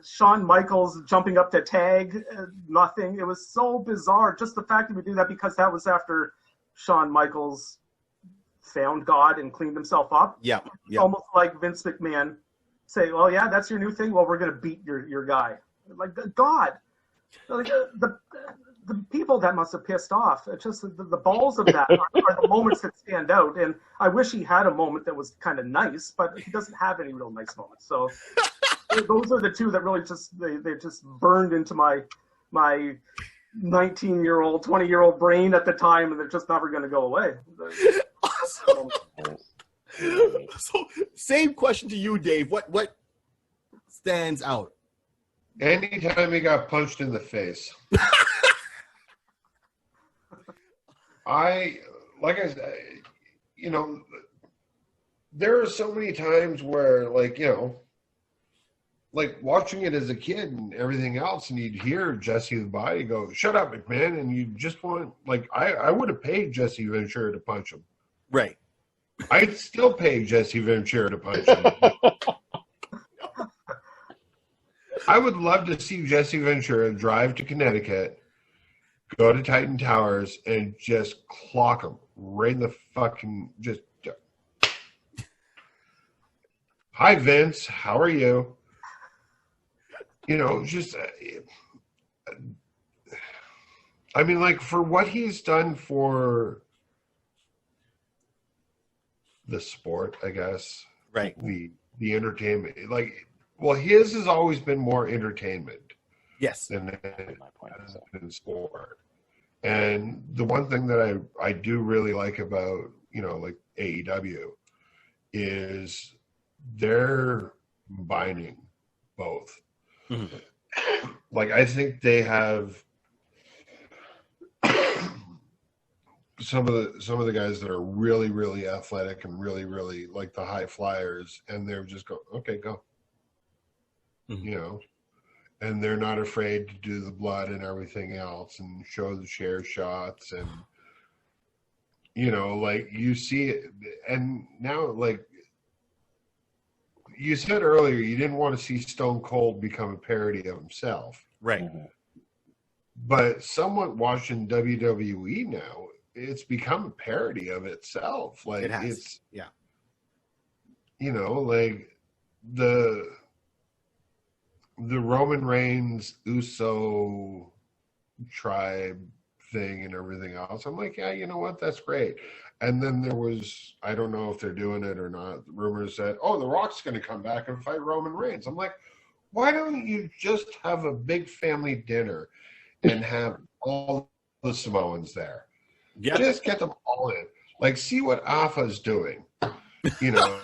Shawn Michaels jumping up to tag nothing. It was so bizarre. Just the fact that we do that, because that was after Shawn Michaels found God and cleaned himself up. Yeah. Almost like Vince McMahon say, "Well, yeah, that's your new thing. Well, we're gonna beat your guy." Like God. Like the people that must have pissed off. It's just the balls of that are the moments that stand out. And I wish he had a moment that was kind of nice, but he doesn't have any real nice moments. So those are the two that really just they just burned into my 19-year-old, 20-year-old brain at the time, and they're just never going to go away. Awesome. So, same question to you, Dave. What stands out? Anytime he got punched in the face. Like I said, you know, there are so many times where, like, you know, like watching it as a kid and everything else, and you'd hear Jesse the Body go, "Shut up, McMahon," and you just want, like, I would have paid Jesse Ventura to punch him. Right. I'd still pay Jesse Ventura to punch him. I would love to see Jesse Ventura drive to Connecticut, go to Titan Towers, and just clock him right in the fucking just. Hi, Vince. How are you? You know, just. I mean, like, for what he's done for the sport, I guess. Right. The entertainment, like. Well, his has always been more entertainment, yes, than sport. And the one thing that I do really like about, you know, like AEW is they're combining both. Mm-hmm. Like, I think they have some of the guys that are really, really athletic and really, really like the high flyers, and they're just go, okay, go. Mm-hmm. You know, and they're not afraid to do the blood and everything else and show the share shots, and, you know, like, you see it. And now, like you said earlier, you didn't want to see Stone Cold become a parody of himself. Right. Mm-hmm. But somewhat watching WWE now, it's become a parody of itself. Like, it's, yeah, you know, like the Roman Reigns Uso tribe thing and everything else. I'm like, yeah, you know what? That's great. And then there was, I don't know if they're doing it or not, rumors that, oh, The Rock's going to come back and fight Roman Reigns. I'm like, why don't you just have a big family dinner and have all the Samoans there? Yeah. Just get them all in. Like, see what Alpha's doing. You know,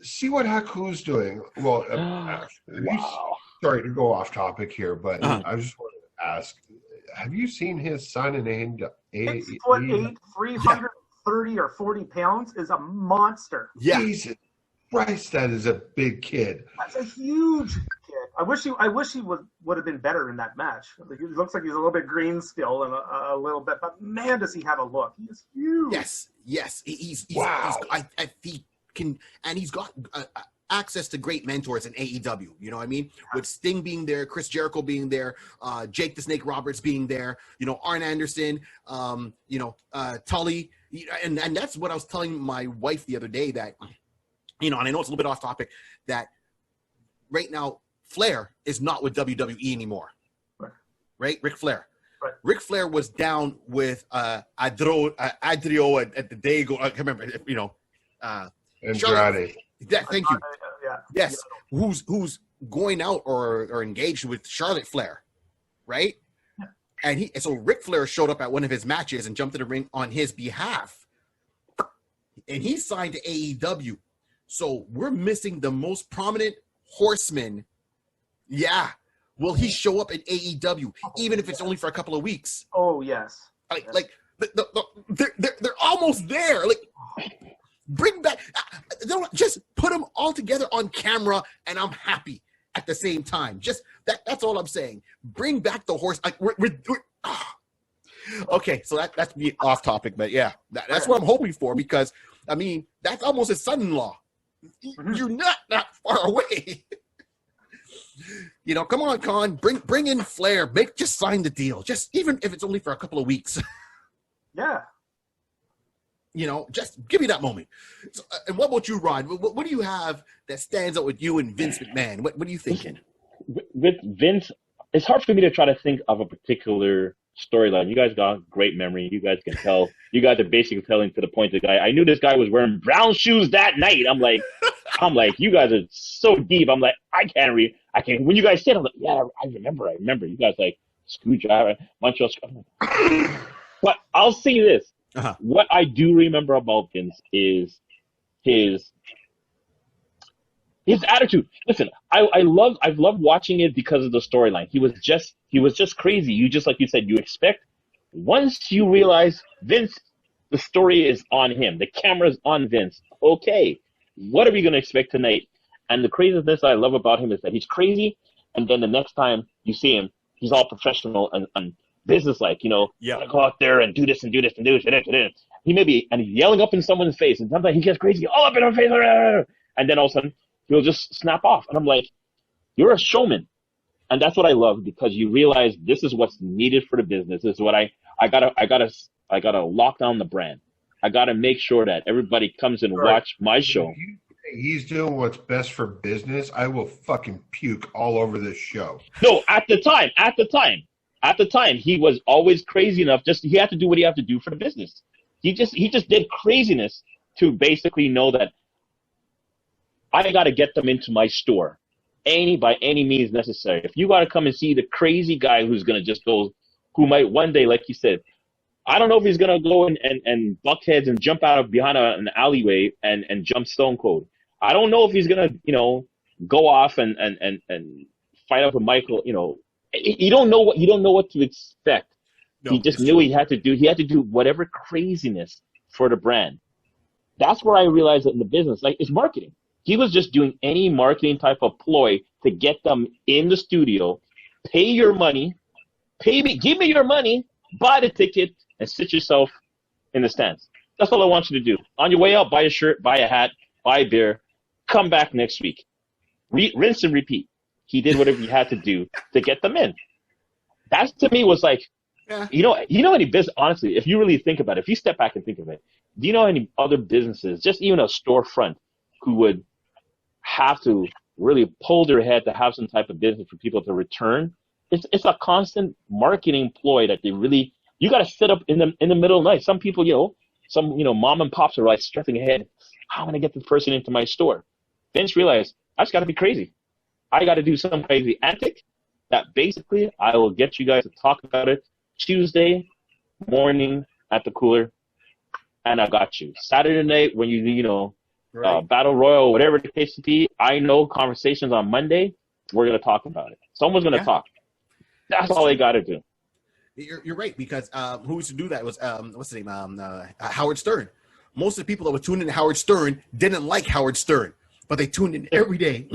see what Haku's doing. Well, actually, sorry to go off topic here, but I just wanted to ask: have you seen his son in 6'8", 330 or 40 pounds is a monster. Yeah, Jesus Christ, that is a big kid. That's a huge kid. I wish he would have been better in that match. He looks like he's a little bit green still and a little bit, but man, does he have a look? He is huge. Yes, he's wow. He can, and he's got access to great mentors in AEW. You know what I mean? With Sting being there, Chris Jericho being there, Jake the Snake Roberts being there, you know, Arn Anderson, you know, Tully, and that's what I was telling my wife the other day, that, you know, and I know it's a little bit off topic, that right now Flair is not with WWE anymore, right? Ric Flair. Right. Ric Flair was down with Adrio at the day go. I can't remember, you know. Andrade. Thank you. Yeah. Yes. Yeah. Who's going out or engaged with Charlotte Flair, right? Yeah. And so Ric Flair showed up at one of his matches and jumped in the ring on his behalf, and he signed to AEW. So we're missing the most prominent horseman. Yeah. Will he show up at AEW, even if it's only for a couple of weeks? Oh yes. Like they're almost there. Like, bring back, just put them all together on camera, and I'm happy at the same time. Just that's all I'm saying. Bring back the horse. Like, we're okay. So that's me off topic, but yeah, that's what I'm hoping for, because I mean that's almost his son-in-law. You're not that far away. You know, come on, Khan, bring in Flair. Just sign the deal. Just even if it's only for a couple of weeks. Yeah. You know, just give me that moment. So, and what about you, Rod? What do you have that stands out with you and Vince McMahon? What are you thinking? With Vince, it's hard for me to try to think of a particular storyline. You guys got great memory. You guys can tell. You guys are basically telling to the point the guy. I knew this guy was wearing brown shoes that night. I'm like, you guys are so deep. I'm like, I can't. When you guys said, I'm like, yeah, I remember. You guys like screwdriver, Montreal. But I'll say this: what I do remember about Vince is his attitude. Listen, I've loved watching it because of the storyline. He was just crazy. You just, like you said, you expect, once you realize Vince, the story is on him. The camera's on Vince. Okay, what are we going to expect tonight? And the craziness I love about him is that he's crazy, and then the next time you see him, he's all professional and business-like, Yeah. Go out there and do this and do this and do this. He may be, and he's yelling up in someone's face, and sometimes he gets crazy, all up in her face, and then all of a sudden, he'll just snap off. And I'm like, you're a showman. And that's what I love, because you realize this is what's needed for the business. This is what I gotta lock down the brand. I gotta make sure that everybody comes and watch my show. If you say he's doing what's best for business, I will fucking puke all over this show. No, at the time, he was always crazy enough. He had to do what he had to do for the business. He just did craziness to basically know that I got to get them into my store by any means necessary. If you got to come and see the crazy guy who's going to just go, who might one day, like you said, I don't know if he's going to go and buck heads and jump out of behind an alleyway and jump Stone Cold. I don't know if he's going to, go off and fight up with Michael. You don't know what to expect. No, he just knew he had to do whatever craziness for the brand. That's where I realized that in the business, like, it's marketing. He was just doing any marketing type of ploy to get them in the studio, pay your money, give me your money, buy the ticket, and sit yourself in the stands. That's all I want you to do. On your way out, buy a shirt, buy a hat, buy a beer, come back next week. Rinse and repeat. He did whatever he had to do to get them in. That, to me, was like, you know any business, honestly, if you really think about it, if you step back and think of it, do you know any other businesses, just even a storefront, who would have to really pull their head to have some type of business for people to return? It's a constant marketing ploy that you got to sit up in the middle of the night. Some people, mom and pops are like stressing ahead. How am I going to get this person into my store? Vince realized, I just got to be crazy. I got to do some crazy antic that basically I will get you guys to talk about it Tuesday morning at the cooler, and I got you. Saturday night when right. Battle Royal, whatever the case may be, I know conversations on Monday, we're going to talk about it. Someone's going to talk. That's all they got to do. You're right, because who used to do that was, what's his name, Howard Stern. Most of the people that would tune in to Howard Stern didn't like Howard Stern, but they tuned in every day.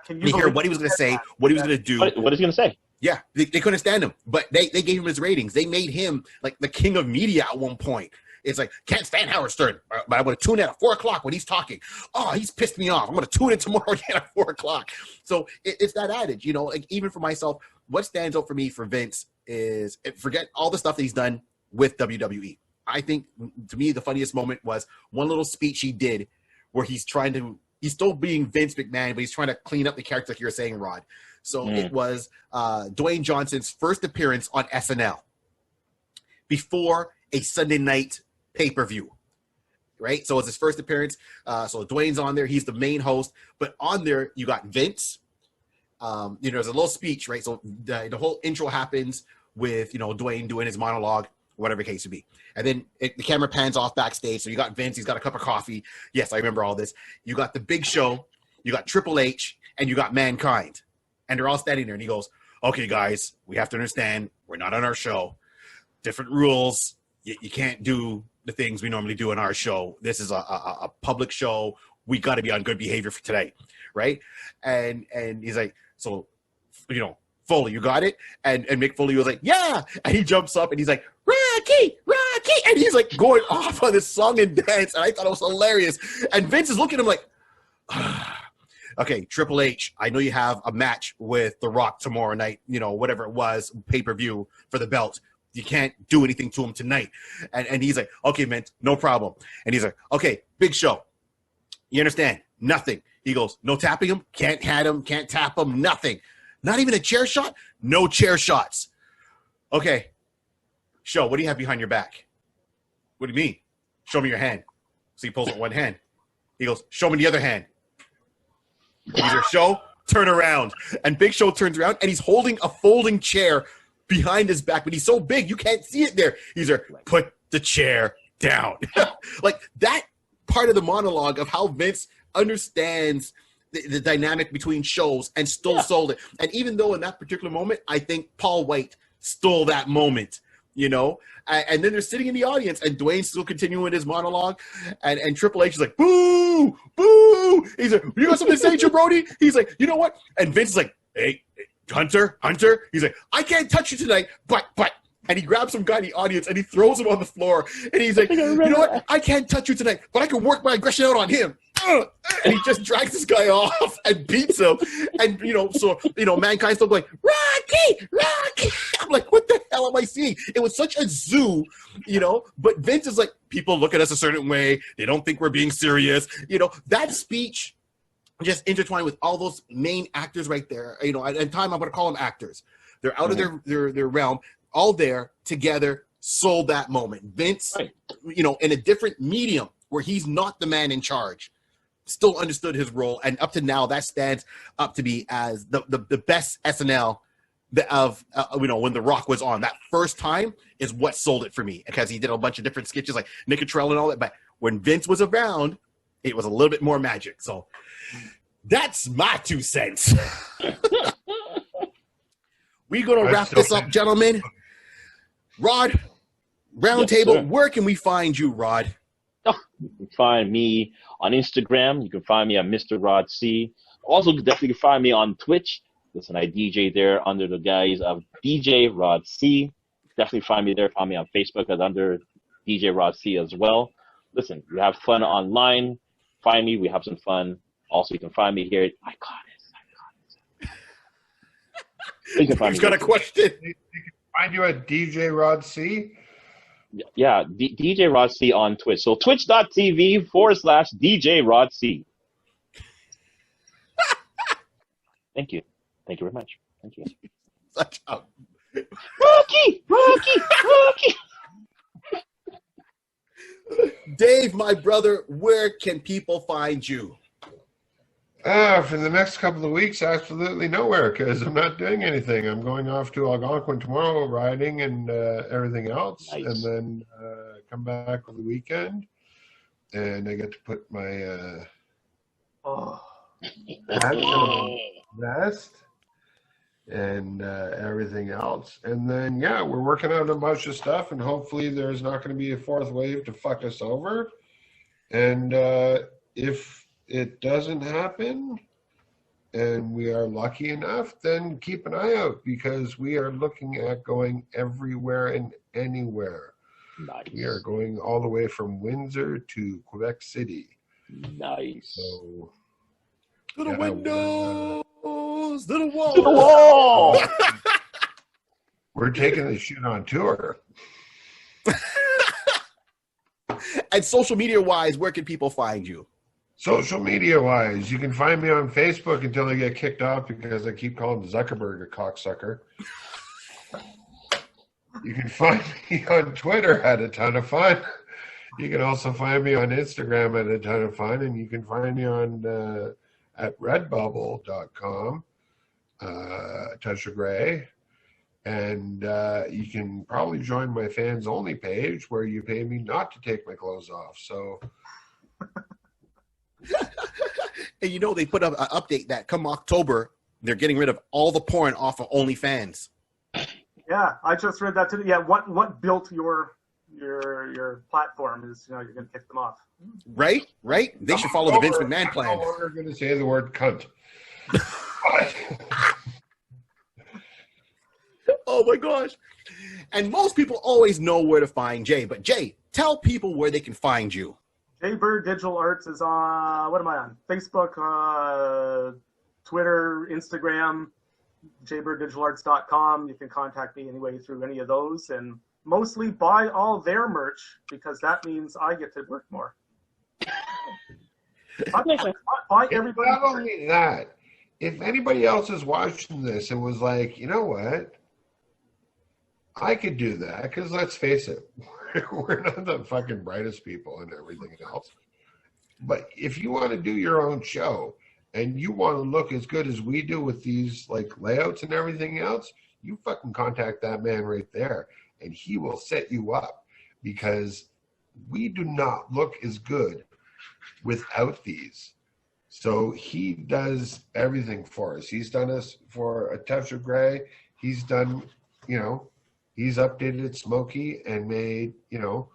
Can you hear what he was going to say, what he was going to do. What is he going to say? Yeah, they couldn't stand him, but they gave him his ratings. They made him like the king of media at one point. It's like, can't stand Howard Stern, but I'm going to tune in at 4 o'clock when he's talking. Oh, he's pissed me off. I'm going to tune in tomorrow again at 4 o'clock. So it's that adage, like even for myself, what stands out for me for Vince is, forget all the stuff that he's done with WWE. I think, to me, the funniest moment was one little speech he did where he's still being Vince McMahon, but he's trying to clean up the character, like you were saying, Rod. So it was Dwayne Johnson's first appearance on SNL before a Sunday night pay-per-view, right? So it's his first appearance. So Dwayne's on there. He's the main host. But on there, you got Vince. There's a little speech, right? So the whole intro happens with, Dwayne doing his monologue, whatever the case would be. And then the camera pans off backstage. So you got Vince. He's got a cup of coffee. Yes, I remember all this. You got the Big Show. You got Triple H. And you got Mankind. And they're all standing there. And he goes, okay, guys, we have to understand we're not on our show. Different rules. You can't do the things we normally do in our show. This is a public show. We got to be on good behavior for today, right? And he's like, so, Foley, you got it? And Mick Foley was like, yeah. And he jumps up and he's like, Rocky. And he's like going off on this song and dance. And I thought it was hilarious. And Vince is looking at him like, okay, Triple H, I know you have a match with The Rock tomorrow night, whatever it was, pay-per-view for the belt. You can't do anything to him tonight. And he's like, okay, man, no problem. And he's like, okay, Big Show. You understand? Nothing. He goes, no tapping him, can't hat him, can't tap him, nothing. Not even a chair shot? No chair shots. Okay. Show, what do you have behind your back? What do you mean? Show me your hand. So he pulls with one hand. He goes, show me the other hand. He's like, Show, turn around. And Big Show turns around, and he's holding a folding chair behind his back, but he's so big you can't see it there. He's like, put the chair down. Like that part of the monologue of how Vince understands the dynamic between shows and still sold it. And even though in that particular moment, I think Paul White stole that moment, you know, and then they're sitting in the audience and Dwayne's still continuing his monologue and Triple H is like, boo, boo. He's like, you got something to say, Jabroni? He's like, you know what? And Vince is like, hey, Hunter. He's like, I can't touch you tonight, but. And he grabs some guy in the audience and he throws him on the floor. And he's like, you know what? I can't touch you tonight, but I can work my aggression out on him. And he just drags this guy off and beats him. And, Mankind's still going, Rocky. I'm like, what the hell am I seeing? It was such a zoo, but Vince is like, people look at us a certain way. They don't think we're being serious. That speech just intertwined with all those main actors right there. At time, I'm going to call them actors. They're out of their realm. All there together, sold that moment. Vince, in a different medium where he's not the man in charge, still understood his role, and up to now, that stands up to be as the best SNL of when The Rock was on. That first time is what sold it for me, because he did a bunch of different sketches like Nick Cantrell and all that. But when Vince was around, it was a little bit more magic. So that's my 2 cents. We're gonna wrap this up, gentlemen. Rod, Roundtable, where can we find you, Rod? You can find me on Instagram. You can find me at Mr. Rod C. Also, definitely find me on Twitch. Listen, I DJ there under the guise of DJ Rod C. Definitely find me there. Find me on Facebook as under DJ Rod C as well. Listen, we have fun online. Find me. We have some fun. Also, you can find me here. I got it. You can find He's got a question. Find you at DJ Rod C. Yeah, DJ Rod C on Twitch. So twitch.tv/DJ Rod C. Thank you. Thank you very much. Thank you. Such a... Rocky! Dave, my brother, where can people find you? For the next couple of weeks, absolutely nowhere, because I'm not doing anything. I'm going off to Algonquin tomorrow, riding and everything else, Nice. And then come back for the weekend, and I get to put my hat on vest and everything else. And then, we're working on a bunch of stuff, and hopefully there's not going to be a fourth wave to fuck us over. And if it doesn't happen and we are lucky enough, then keep an eye out, because we are looking at going everywhere and anywhere. Nice. We are going all the way from Windsor to Quebec City. Nice. So, To the windows, to the wall. To the wall! we're taking this shit on tour. And social media wise, where can people find you? Social media wise, you can find me on Facebook until I get kicked off, because I keep calling Zuckerberg a cocksucker. You can find me on Twitter at A Ton of Fun. You can also find me on Instagram at A Ton of Fun, and you can find me on at redbubble.com, Touch of Gray. And you can probably join my fans only page, where you pay me not to take my clothes off. So... And they put up an update that come October, they're getting rid of all the porn off of OnlyFans. Yeah, I just read that today. Yeah, what built your platform is, you're going to kick them off. Right? They should follow the Vince McMahon plan. I'm no longer going to say the word cunt. Oh my gosh. And most people always know where to find Jay, but Jay, tell people where they can find you. Jaybird Digital Arts is on, what am I on? Facebook, Twitter, Instagram, JaybirDdigitalArts.com. You can contact me anyway through any of those, and mostly buy all their merch, because that means I get to work more. Buy everybody. Not only that, if anybody else is watching this and was like, you know what, I could do that, because let's face it, we're not the fucking brightest people and everything else. But if you want to do your own show and you want to look as good as we do with these like layouts and everything else, you fucking contact that man right there and he will set you up, because we do not look as good without these. So he does everything for us. He's done us for A Touch of Grey. He's done, you know, he's updated Smokey and made, you know,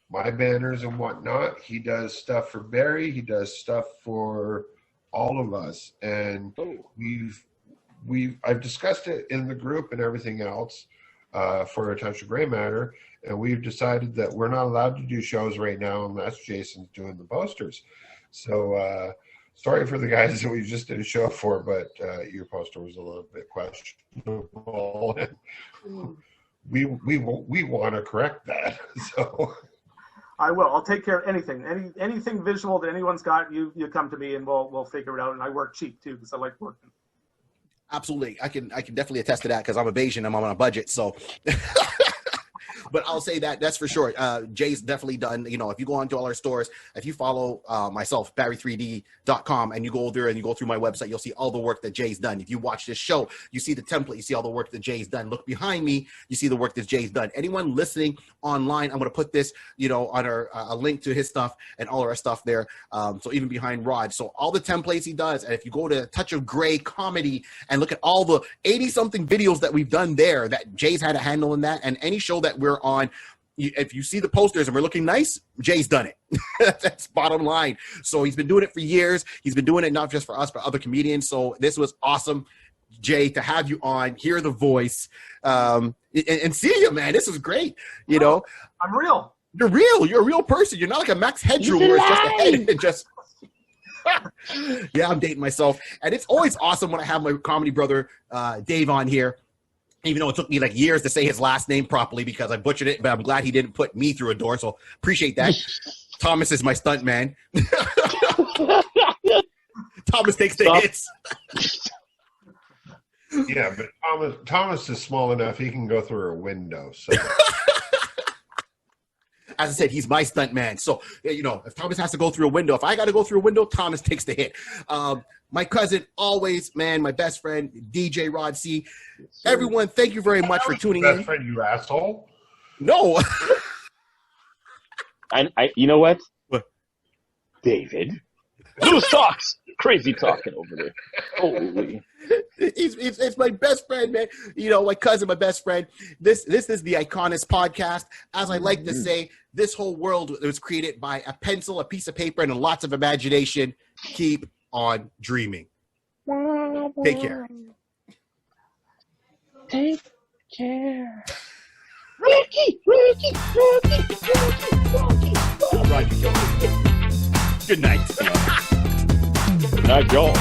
my banners and whatnot. He does stuff for Barry. He does stuff for all of us. And I've discussed it in the group and everything else for A Touch of Grey matter. And we've decided that we're not allowed to do shows right now unless Jason's doing the posters. So, sorry for the guys that we just did a show for, but your poster was a little bit questionable. we want to correct that. So I will. I'll take care of anything. Anything visual that anyone's got, you come to me and we'll figure it out. And I work cheap too, because I like working. Absolutely, I can definitely attest to that, because I'm a Bayesian. I'm on a budget, so. But I'll say that's for sure. Jay's definitely done, you know, if you go onto all our stores, if you follow myself, barry3d.com, and you go there and you go through my website, you'll see all the work that Jay's done. If you watch this show, you see the template, you see all the work that Jay's done. Look behind me, you see the work that Jay's done. Anyone listening online, I'm going to put this, you know, on our a link to his stuff and all of our stuff there. So even behind Rod. So all the templates he does, and if you go to Touch of Grey Comedy and look at all the 80-something videos that we've done there, that Jay's had a handle in that, and any show that we're on, if you see the posters and we're looking nice, Jay's done it. That's bottom line. So he's been doing it for years. He's been doing it not just for us, but other comedians. So this was awesome, Jay, to have you on, hear the voice, and see you, man. This is great. You know, I'm real. You're real. You're a real person. You're not like a Max Headroom where it's just a head and just. Yeah, I'm dating myself. And it's always awesome when I have my comedy brother, Dave, on here. Even though it took me like years to say his last name properly because I butchered it, but I'm glad he didn't put me through a door, so appreciate that. Thomas is my stunt man. Thomas takes the hits. Yeah, but Thomas is small enough he can go through a window. So, as I said, he's my stunt man. So, you know, if Thomas has to go through a window, if I got to go through a window, Thomas takes the hit. My cousin, always, man, my best friend, DJ Rod C. Everyone, thank you very much for tuning in. Best friend, you asshole. No. I you know what? What? David. Blue socks. Crazy talking over there. Holy. It's my best friend, man. You know, my cousin, my best friend. This is the Iconist podcast. As I like to say, this whole world was created by a pencil, a piece of paper, and lots of imagination. Keep on dreaming. Take care. Take care. Rocky. Good night. Good night, y'all.